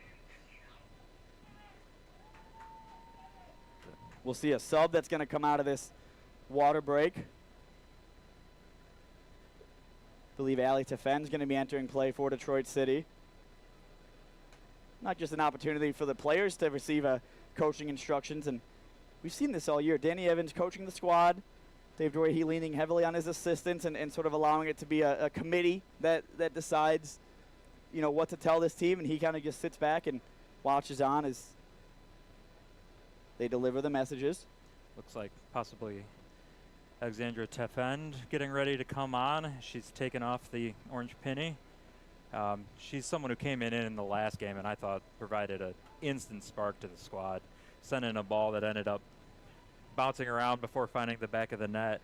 We'll see a sub that's going to come out of this water break. I believe Ali Tafen's going to be entering play for Detroit City. Not just an opportunity for the players to receive coaching instructions, and we've seen this all year. Danny Evans coaching the squad. Dave Doherty leaning heavily on his assistants and sort of allowing it to be a committee that decides, you know, what to tell this team, and he kind of just sits back and watches on as they deliver the messages. Looks like possibly Alexandra Tefend getting ready to come on. She's taken off the orange penny. She's someone who came in the last game and I thought provided an instant spark to the squad. Sent in a ball that ended up bouncing around before finding the back of the net.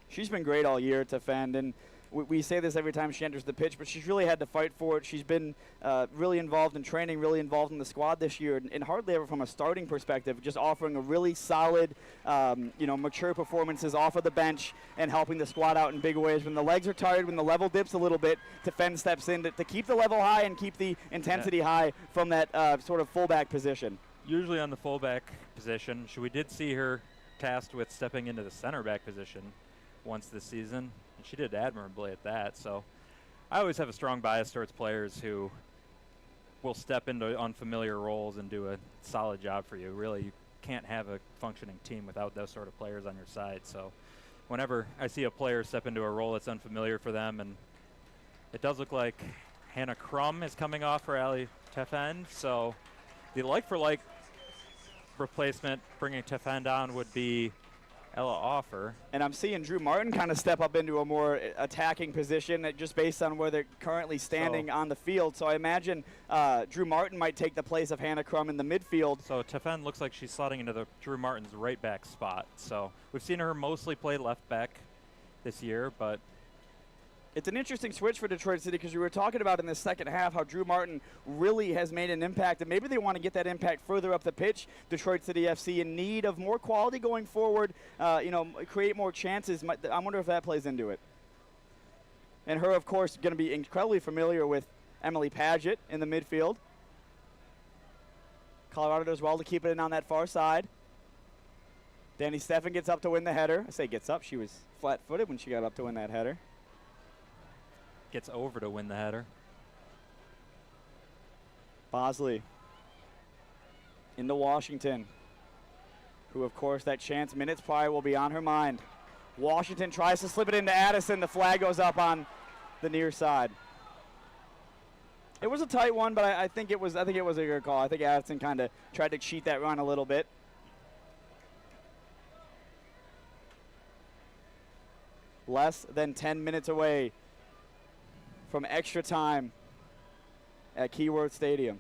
She's been great all year, Tefend, and we say this every time she enters the pitch, but she's really had to fight for it. She's been really involved in training, really involved in the squad this year, and hardly ever from a starting perspective, just offering a really solid, mature performances off of the bench and helping the squad out in big ways. When the legs are tired, when the level dips a little bit, Tefend steps in to keep the level high and keep the intensity high from that sort of fullback position. Usually on the fullback position. We did see her tasked with stepping into the center back position once this season, and she did admirably at that. So I always have a strong bias towards players who will step into unfamiliar roles and do a solid job for you. Really, you can't have a functioning team without those sort of players on your side. So whenever I see a player step into a role that's unfamiliar for them, and it does look like Hannah Crum is coming off for Ali Tefend. So the like-for-like replacement bringing Tefend on would be Ella Offer. And I'm seeing Drew Martin kind of step up into a more attacking position just based on where they're currently standing on the field. So I imagine Drew Martin might take the place of Hannah Crum in the midfield. So Tefend looks like she's slotting into the Drew Martin's right back spot. So we've seen her mostly play left back this year, but it's an interesting switch for Detroit City because we were talking about in the second half how Drew Martin really has made an impact, and maybe they want to get that impact further up the pitch. Detroit City FC in need of more quality going forward, create more chances. I wonder if that plays into it. And her, of course, going to be incredibly familiar with Emily Paget in the midfield. Colorado does well to keep it in on that far side. Danny Steffen gets up to win the header. I say gets up. She was flat-footed when she got up to win that header. Gets over to win the header. Bosley into Washington, who, of course, that chance minutes prior will be on her mind. Washington tries to slip it into Addison. The flag goes up on the near side. It was a tight one, but I think it was a good call. I think Addison kind of tried to cheat that run a little bit. Less than 10 minutes away from extra time at Keyworth Stadium.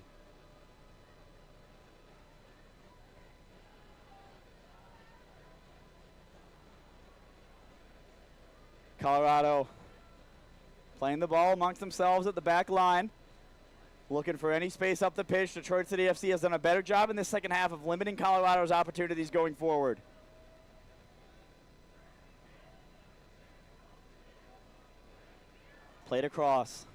Colorado playing the ball amongst themselves at the back line, looking for any space up the pitch. Detroit City FC has done a better job in the second half of limiting Colorado's opportunities going forward. Played across.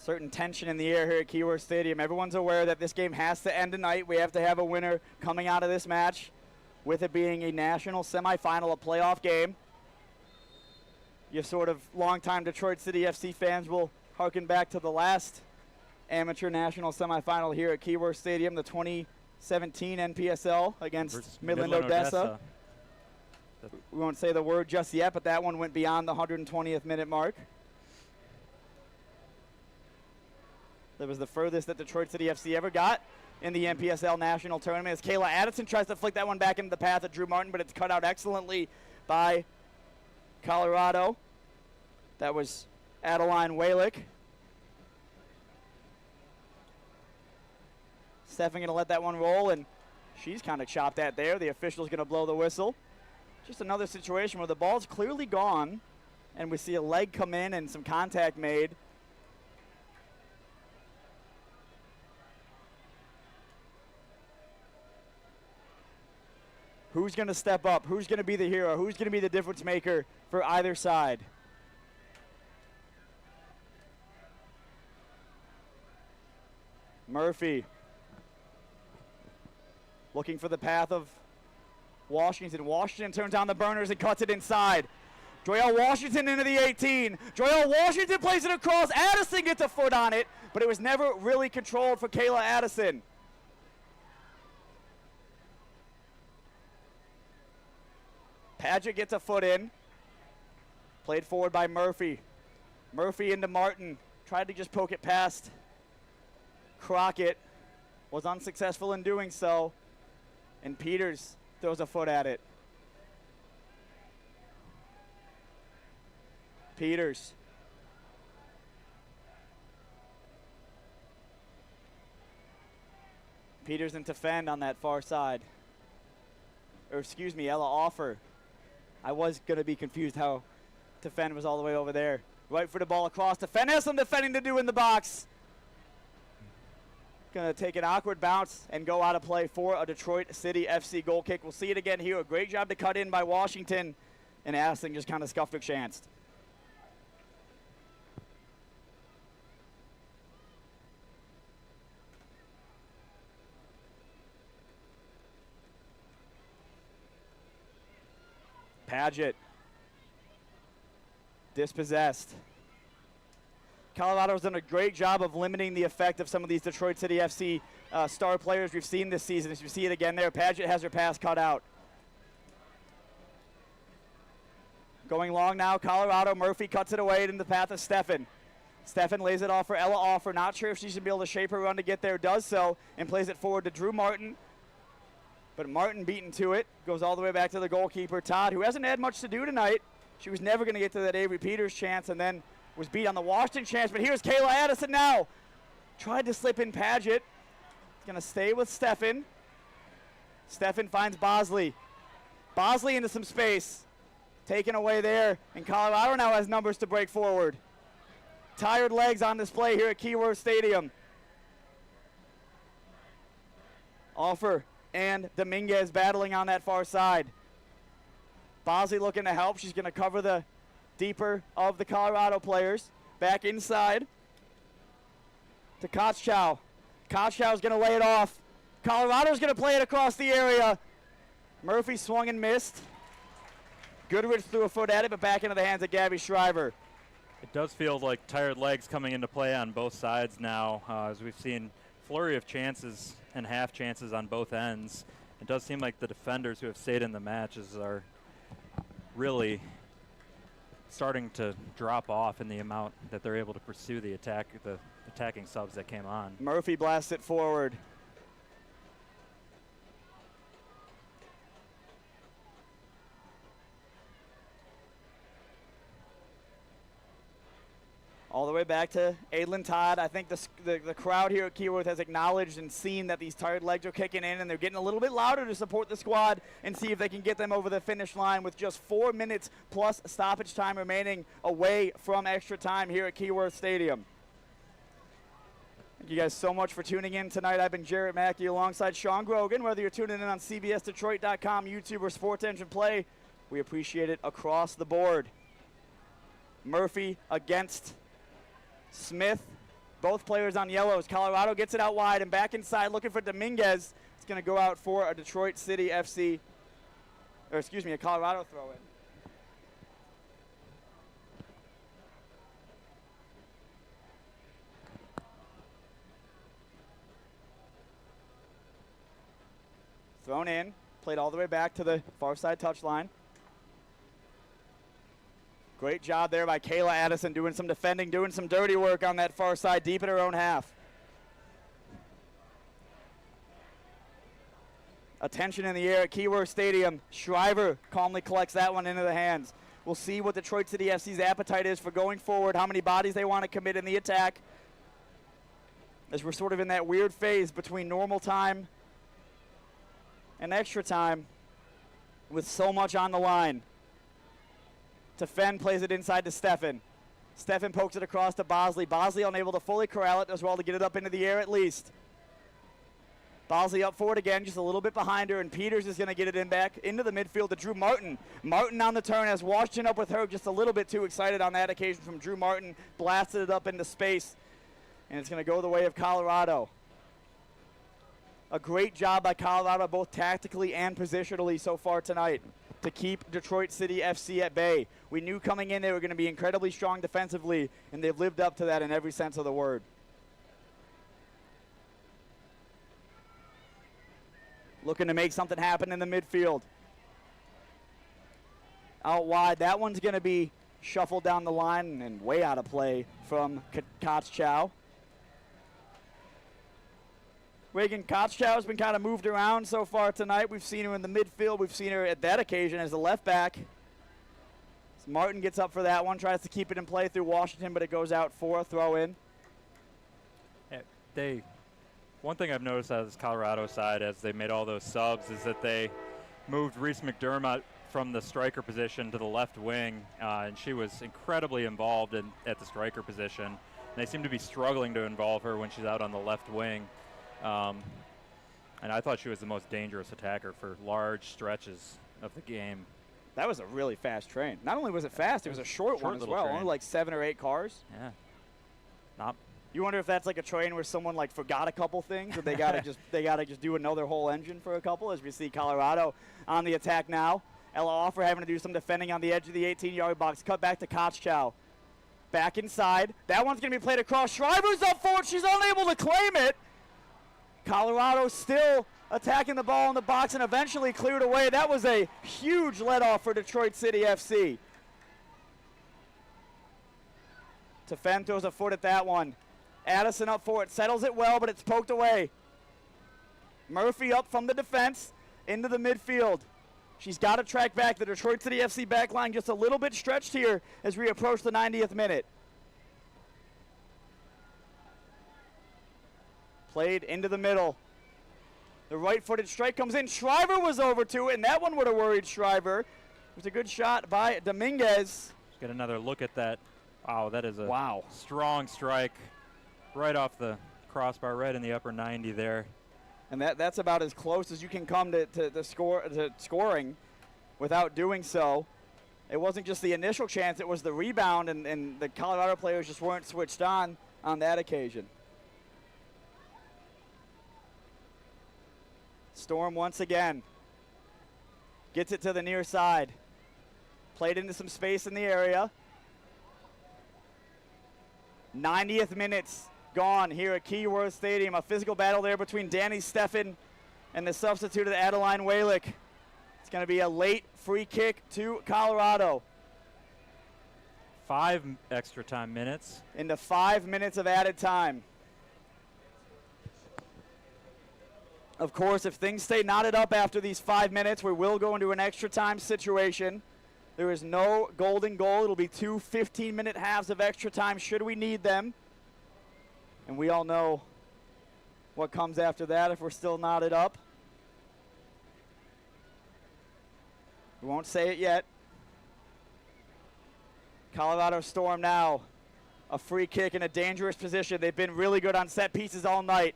Certain tension in the air here at Keyworth Stadium. Everyone's aware that this game has to end tonight. We have to have a winner coming out of this match, with it being a national semifinal, a playoff game. You sort of longtime Detroit City FC fans will harken back to the last amateur national semifinal here at Keyworth Stadium, the 2017 NPSL against Midland Odessa. We won't say the word just yet, but that one went beyond the 120th minute mark. That was the furthest that Detroit City FC ever got in the NPSL national tournament, as Kayla Addison tries to flick that one back into the path of Drew Martin, but it's cut out excellently by Colorado. That was Adeline Walick. Steffen going to let that one roll, and she's kind of chopped at there. The official's going to blow the whistle. Just another situation where the ball's clearly gone, and we see a leg come in and some contact made. Who's going to step up? Who's going to be the hero? Who's going to be the difference maker for either side? Murphy looking for the path of Washington. Washington turns on the burners and cuts it inside. Joelle Washington into the 18. Joelle Washington plays it across. Addison gets a foot on it, but it was never really controlled for Kayla Addison. Padgett gets a foot in. Played forward by Murphy. Murphy into Martin. Tried to just poke it past Crockett. Was unsuccessful in doing so. And Peters throws a foot at it. Peters. Peters into Fend on that far side. Or excuse me, Ella Offer. I was going to be confused how Fend was all the way over there. Right for the ball across. Fend has some defending to do in the box. Going to take an awkward bounce and go out of play for a Detroit City FC goal kick. We'll see it again here. A great job to cut in by Washington. And Addison just kind of scuffed a chance. Padgett. Dispossessed. Colorado's done a great job of limiting the effect of some of these Detroit City FC star players we've seen this season. As you see it again there, Padgett has her pass cut out. Going long now, Colorado. Murphy cuts it away in the path of Steffen. Steffen lays it off for Ella Offer. Not sure if she should be able to shape her run to get there. Does so and plays it forward to Drew Martin. But Martin beaten to it. Goes all the way back to the goalkeeper, Todd, who hasn't had much to do tonight. She was never going to get to that Avery Peters chance and then was beat on the Washington chance. But here's Kayla Addison now. Tried to slip in Padgett. Going to stay with Steffen. Steffen finds Bosley. Bosley into some space. Taken away there. And Colorado now has numbers to break forward. Tired legs on display here at Keyworth Stadium. Offer and Dominguez battling on that far side. Bosley looking to help. She's going to cover the deeper of the Colorado players. Back inside to Kotschow. Kotschow's going to lay it off. Colorado's going to play it across the area. Murphy swung and missed. Goodrich threw a foot at it, but back into the hands of Gabby Shriver. It does feel like tired legs coming into play on both sides now, as we've seen flurry of chances and half chances on both ends. It does seem like the defenders who have stayed in the matches are really starting to drop off in the amount that they're able to pursue the attacking subs that came on. Murphy blasts it forward. All the way back to Adlin Todd. I think the crowd here at Keyworth has acknowledged and seen that these tired legs are kicking in, and they're getting a little bit louder to support the squad and see if they can get them over the finish line with just 4 minutes plus stoppage time remaining away from extra time here at Keyworth Stadium. Thank you guys so much for tuning in tonight. I've been Jarrett Mackey alongside Sean Grogan. Whether you're tuning in on CBSDetroit.com, YouTube, or Sports Engine Play, we appreciate it across the board. Murphy against Smith, both players on yellows. Colorado gets it out wide and back inside looking for Dominguez. It's going to go out for a Detroit City FC, or excuse me, a Colorado throw-in. Thrown in, played all the way back to the far side touchline. Great job there by Kayla Addison, doing some defending, doing some dirty work on that far side, deep in her own half. Attention in the air at Keyworth Stadium. Shriver calmly collects that one into the hands. We'll see what Detroit City FC's appetite is for going forward, how many bodies they want to commit in the attack, as we're sort of in that weird phase between normal time and extra time with so much on the line. Fend plays it inside to Steffen. Steffen pokes it across to Bosley. Bosley unable to fully corral it, as well to get it up into the air at least. Bosley up forward again, just a little bit behind her, and Peters is going to get it in back into the midfield to Drew Martin. Martin on the turn has Washington up with her, just a little bit too excited on that occasion from Drew Martin. Blasted it up into space, and it's going to go the way of Colorado. A great job by Colorado, both tactically and positionally so far tonight, to keep Detroit City FC at bay. We knew coming in they were going to be incredibly strong defensively, and they've lived up to that in every sense of the word. Looking to make something happen in the midfield. Out wide, that one's going to be shuffled down the line and way out of play from Kotschow. Reagan Kotschow has been kind of moved around so far tonight. We've seen her in the midfield. We've seen her at that occasion as a left back. So Martin gets up for that one, tries to keep it in play through Washington, but it goes out for a throw in. One thing I've noticed on this Colorado side as they made all those subs is that they moved Reese McDermott from the striker position to the left wing, and she was incredibly involved at the striker position. And they seem to be struggling to involve her when she's out on the left wing. And I thought she was the most dangerous attacker for large stretches of the game. That was a really fast train. Not only was it fast, it was a short one as well. Train. Only like 7 or 8 cars. Yeah. You wonder if that's like a train where someone like forgot a couple things, or they gotta just do another whole engine for a couple. As we see Colorado on the attack now. Ella Offer having to do some defending on the edge of the 18-yard box. Cut back to Kotschow. Back inside. That one's gonna be played across. Shriver's up for it. She's unable to claim it. Colorado still attacking the ball in the box and eventually cleared away. That was a huge let-off for Detroit City FC. Tefen throws a foot at that one. Addison up for it, settles it well, but it's poked away. Murphy up from the defense into the midfield. She's got to track back. The Detroit City FC back line just a little bit stretched here as we approach the 90th minute. Played into the middle. The right-footed strike comes in. Shriver was over to it, and that one would have worried Shriver. It was a good shot by Dominguez. Let's get another look at that. Wow, that is a strong strike right off the crossbar, right in the upper 90 there. And that's about as close as you can come to scoring without doing so. It wasn't just the initial chance, it was the rebound, and the Colorado players just weren't switched on that occasion. Storm once again gets it to the near side. Played into some space in the area. 90th minutes gone here at Keyworth Stadium. A physical battle there between Danny Steffen and the substitute of Adeline Walick. It's going to be a late free kick to Colorado. 5 extra time minutes. Into 5 minutes of added time. Of course, if things stay knotted up after these 5 minutes, we will go into an extra time situation. There is no golden goal. It'll be 2 15-minute halves of extra time should we need them. And we all know what comes after that if we're still knotted up. We won't say it yet. Colorado Storm now. A free kick in a dangerous position. They've been really good on set pieces all night.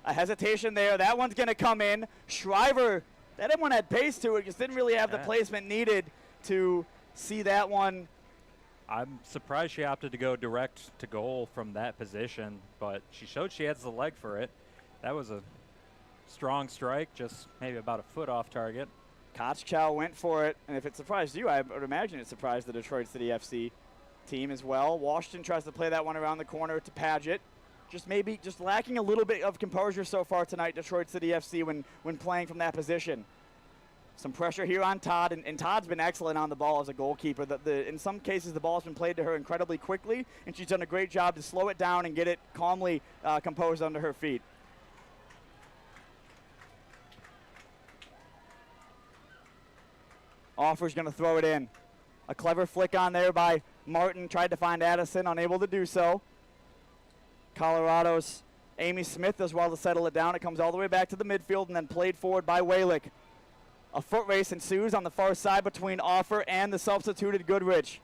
A hesitation there. That one's going to come in. Shriver, that one had pace to it. Just didn't really have the placement needed to see that one. I'm surprised she opted to go direct to goal from that position, but she showed she has the leg for it. That was a strong strike, just maybe about a foot off target. Kotschow went for it, and if it surprised you, I would imagine it surprised the Detroit City FC team as well. Washington tries to play that one around the corner to Paget. Just lacking a little bit of composure so far tonight, Detroit City FC, when playing from that position. Some pressure here on Todd, and Todd's been excellent on the ball as a goalkeeper. In some cases, the ball's been played to her incredibly quickly, and she's done a great job to slow it down and get it calmly composed under her feet. Offer's going to throw it in. A clever flick on there by Martin, tried to find Addison, unable to do so. Colorado's Amy Smith does well to settle it down. It comes all the way back to the midfield and then played forward by Walick. A foot race ensues on the far side between Offer and the substituted Goodrich.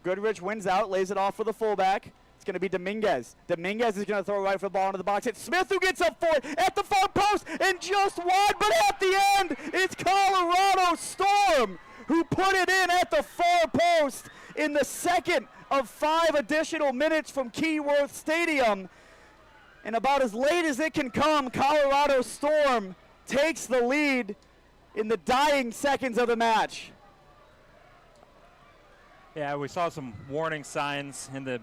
Goodrich wins out, lays it off for the fullback. It's going to be Dominguez. Dominguez is going to throw right for the ball into the box. It's Smith who gets up for it at the far post and just wide, but at the end, it's Colorado Storm who put it in at the far post in the second of 5 additional minutes from Keyworth Stadium. And about as late as it can come, Colorado Storm takes the lead in the dying seconds of the match. Yeah, we saw some warning signs in the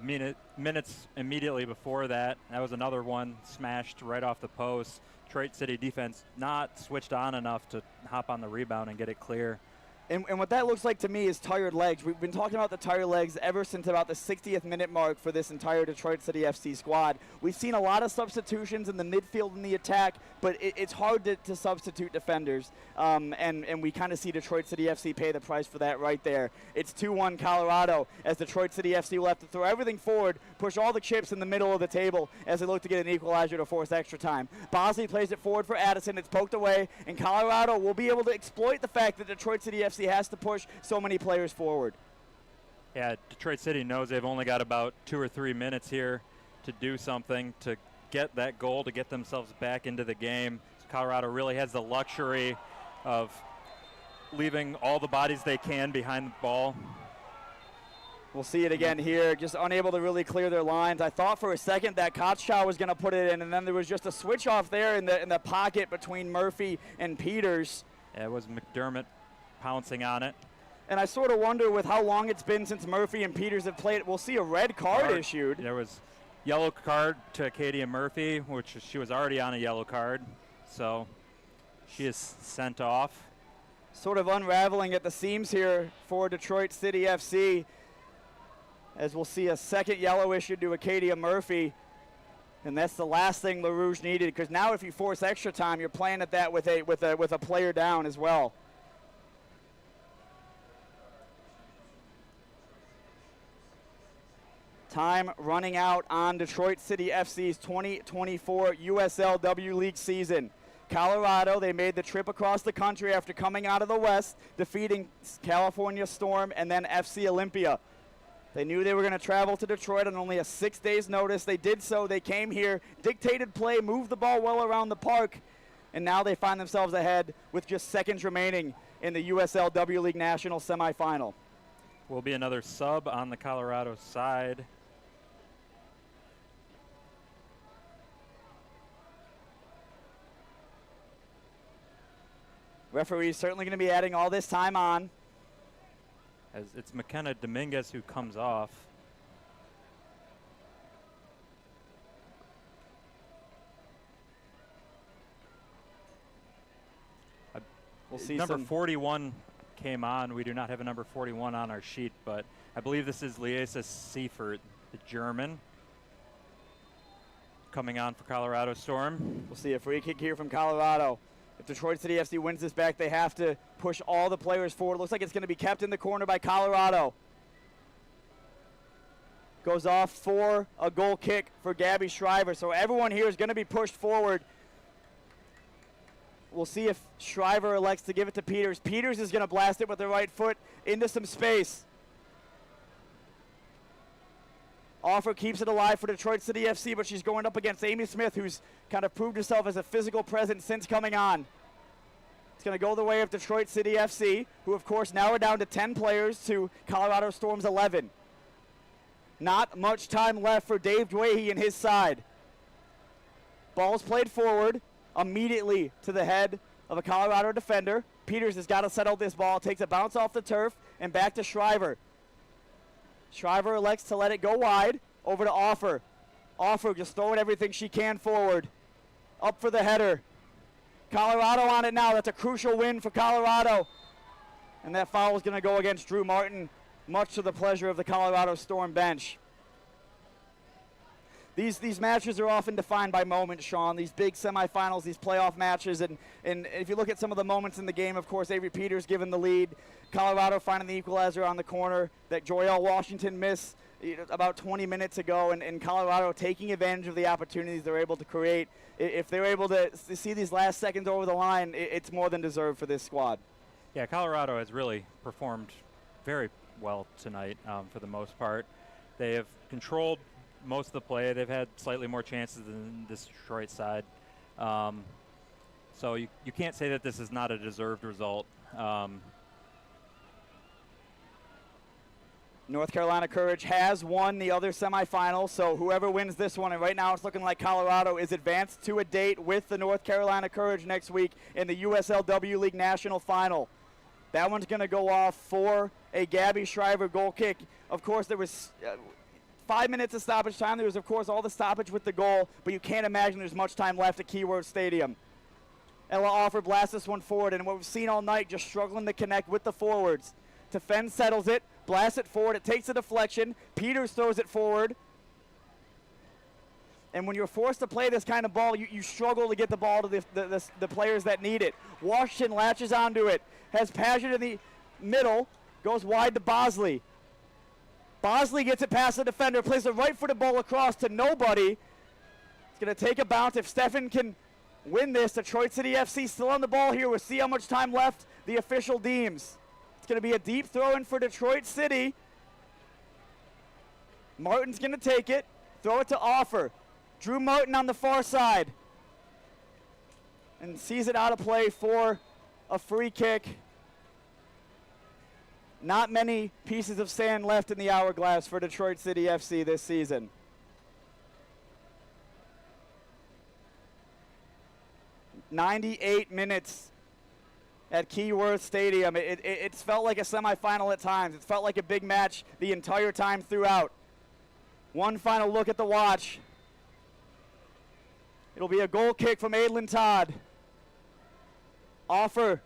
minutes immediately before that. That was another one smashed right off the post. Detroit City defense not switched on enough to hop on the rebound and get it clear. And what that looks like to me is tired legs. We've been talking about the tired legs ever since about the 60th minute mark for this entire Detroit City FC squad. We've seen a lot of substitutions in the midfield and the attack, but it's hard to substitute defenders. And we kind of see Detroit City FC pay the price for that right there. It's 2-1 Colorado as Detroit City FC will have to throw everything forward, push all the chips in the middle of the table as they look to get an equalizer to force extra time. Bosley plays it forward for Addison. It's poked away, and Colorado will be able to exploit the fact that Detroit City FC has to push so many players forward. Yeah, Detroit City knows they've only got about 2 or 3 minutes here to do something to get that goal, to get themselves back into the game. So Colorado really has the luxury of leaving all the bodies they can behind the ball. We'll see it again here, just unable to really clear their lines. I thought for a second that Kotschow was going to put it in, and then there was just a switch off there in the pocket between Murphy and Peters. Yeah, it was McDermott pouncing on it. And I sort of wonder with how long it's been since Murphy and Peters have played, we'll see a red card issued. There was yellow card to Acadia Murphy, which she was already on a yellow card. So she is sent off. Sort of unraveling at the seams here for Detroit City FC, as we'll see a second yellow issued to Acadia Murphy. And that's the last thing LaRouge needed, because now if you force extra time, you're playing at that with a player down as well. Time running out on Detroit City FC's 2024 USL W League season. Colorado, they made the trip across the country after coming out of the West, defeating California Storm and then FC Olympia. They knew they were going to travel to Detroit on only a 6 days' notice. They did so. They came here, dictated play, moved the ball well around the park, and now they find themselves ahead with just seconds remaining in the USL W League National Semifinal. Will be another sub on the Colorado side. Referee's certainly going to be adding all this time on. As it's McKenna Dominguez who comes off. We'll see number 41 came on. We do not have a number 41 on our sheet, but I believe this is Liesa Seifert, the German, coming on for Colorado Storm. We'll see a free kick here from Colorado. If Detroit City FC wins this back, they have to push all the players forward. Looks like it's going to be kept in the corner by Colorado. Goes off for a goal kick for Gabby Shriver. So everyone here is going to be pushed forward. We'll see if Shriver elects to give it to Peters. Peters is going to blast it with the right foot into some space. Offer keeps it alive for Detroit City FC, but she's going up against Amy Smith, who's kind of proved herself as a physical presence since coming on. It's going to go the way of Detroit City FC, who, of course, now are down to 10 players to Colorado Storm's 11. Not much time left for Dave Dwahey and his side. Ball's played forward immediately to the head of a Colorado defender. Peters has got to settle this ball, takes a bounce off the turf, and back to Shriver. Shriver elects to let it go wide, over to Offer. Offer just throwing everything she can forward. Up for the header. Colorado on it now. That's a crucial win for Colorado. And that foul is going to go against Drew Martin, much to the pleasure of the Colorado Storm bench. These matches are often defined by moments, Sean. These big semifinals, these playoff matches. And if you look at some of the moments in the game, of course, Avery Peters given the lead. Colorado finding the equalizer on the corner that Joyelle Washington missed about 20 minutes ago. And Colorado taking advantage of the opportunities they're able to create. If they're able to see these last seconds over the line, it's more than deserved for this squad. Yeah, Colorado has really performed very well tonight for the most part. They have controlled most of the play. They've had slightly more chances than this Detroit side. So you can't say that this is not a deserved result. North Carolina Courage has won the other semifinal, so whoever wins this one, and right now it's looking like Colorado is advanced to a date with the North Carolina Courage next week in the USL W League National Final. That one's going to go off for a Gabby Shriver goal kick. Of course, there was 5 minutes of stoppage time. There was, of course, all the stoppage with the goal, but you can't imagine there's much time left at Keyworth Stadium. Ella Offer blasts this one forward, and what we've seen all night, just struggling to connect with the forwards. Tefen settles it, blasts it forward. It takes a deflection. Peters throws it forward. And when you're forced to play this kind of ball, you struggle to get the ball to the players that need it. Washington latches onto it, has Paget in the middle, goes wide to Bosley. Bosley gets it past the defender, plays the right-footed ball across to nobody. It's going to take a bounce. If Stefan can win this, Detroit City FC still on the ball here. We'll see how much time left the official deems. It's going to be a deep throw in for Detroit City. Martin's going to take it, throw it to Offer. Drew Martin on the far side. And sees it out of play for a free kick. Not many pieces of sand left in the hourglass for Detroit City FC this season. "98 minutes at Keyworth Stadium. It's felt like a semifinal at times. It's felt like a big match the entire time throughout. One final look at the watch. It'll be a goal kick from Adlin Todd. Offer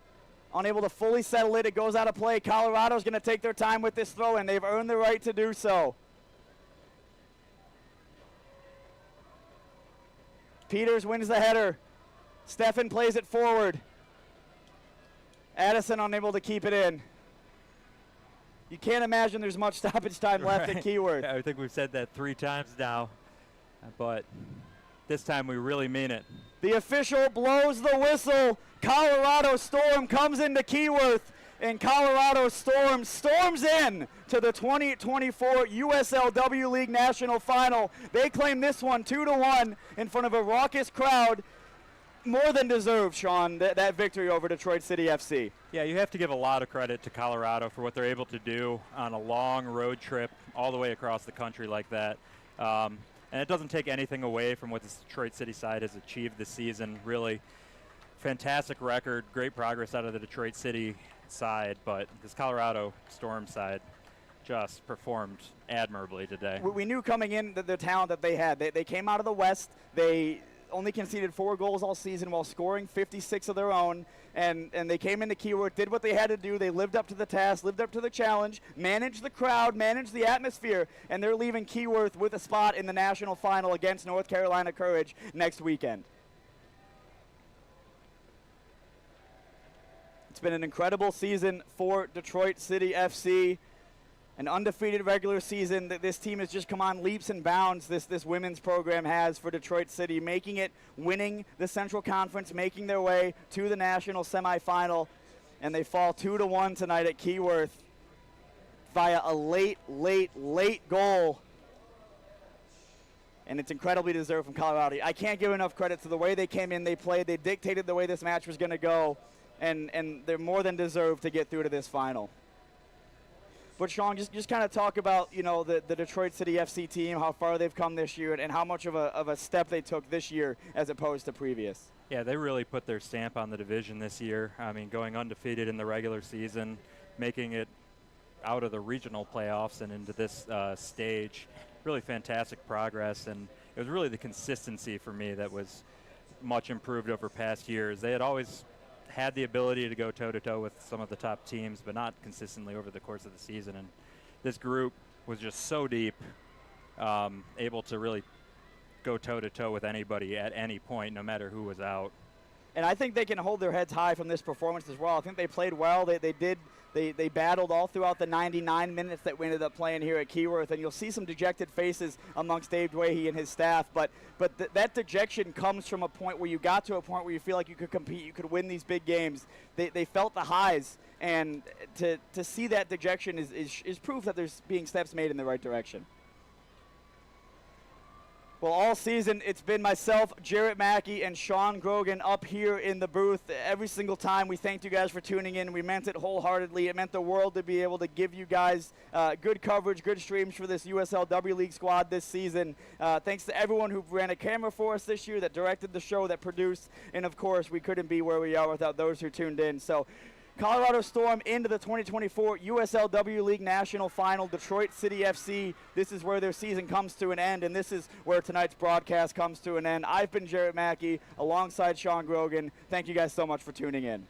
unable to fully settle it. It goes out of play. Colorado's going to take their time with this throw, and they've earned the right to do so. Peters wins the header. Stefan plays it forward. Addison unable to keep it in. You can't imagine there's much stoppage time left at Keyworth. I think we've said that 3 times now, but this time we really mean it. The official blows the whistle. Colorado Storm comes into Keyworth, and Colorado Storm storms in to the 2024 USL W League National Final. They claim this one 2-1 in front of a raucous crowd. More than deserved, Sean, that victory over Detroit City FC. Yeah, you have to give a lot of credit to Colorado for what they're able to do on a long road trip all the way across the country like that. And it doesn't take anything away from what this Detroit City side has achieved this season. Really fantastic record, great progress out of the Detroit City side, but this Colorado Storm side just performed admirably today. We knew coming in the talent that they had. They came out of the West. They only conceded 4 goals all season while scoring 56 of their own, and they came into Keyworth, did what they had to do. They lived up to the task, lived up to the challenge, managed the crowd, managed the atmosphere, and they're leaving Keyworth with a spot in the national final against North Carolina Courage next weekend. It's been an incredible season for Detroit City FC. An undefeated regular season that this team has just come on leaps and bounds. This women's program has for Detroit City, making it, winning the Central Conference, making their way to the national semifinal, and they fall 2-1 tonight at Keyworth via a late goal. And it's incredibly deserved from Colorado. I can't give enough credit to the way they came in, they played, they dictated the way this match was going to go, and they're more than deserved to get through to this final. But Sean, just kind of talk about, you know, the Detroit City FC team, how far they've come this year, and how much of a step they took this year as opposed to previous. Yeah, they really put their stamp on the division this year. I mean, going undefeated in the regular season, making it out of the regional playoffs and into this stage, really fantastic progress. And it was really the consistency for me that was much improved over past years. They had always had the ability to go toe-to-toe with some of the top teams, but not consistently over the course of the season. And this group was just so deep, able to really go toe-to-toe with anybody at any point, no matter who was out. And I think they can hold their heads high from this performance as well. I think they played well. They battled all throughout the 99 minutes that we ended up playing here at Keyworth, and you'll see some dejected faces amongst Dave Dwahey and his staff. But that dejection comes from a point where you got to a point where you feel like you could compete, you could win these big games. They felt the highs, and to see that dejection is proof that there's being steps made in the right direction. Well, all season, it's been myself, Jarrett Mackey, and Sean Grogan up here in the booth. Every single time, we thanked you guys for tuning in. We meant it wholeheartedly. It meant the world to be able to give you guys good coverage, good streams for this USL W League squad this season. Thanks to everyone who ran a camera for us this year, that directed the show, that produced. And, of course, we couldn't be where we are without those who tuned in. So, Colorado Storm into the 2024 USL W League National Final, Detroit City FC. This is where their season comes to an end, and this is where tonight's broadcast comes to an end. I've been Jarrett Mackey alongside Sean Grogan. Thank you guys so much for tuning in.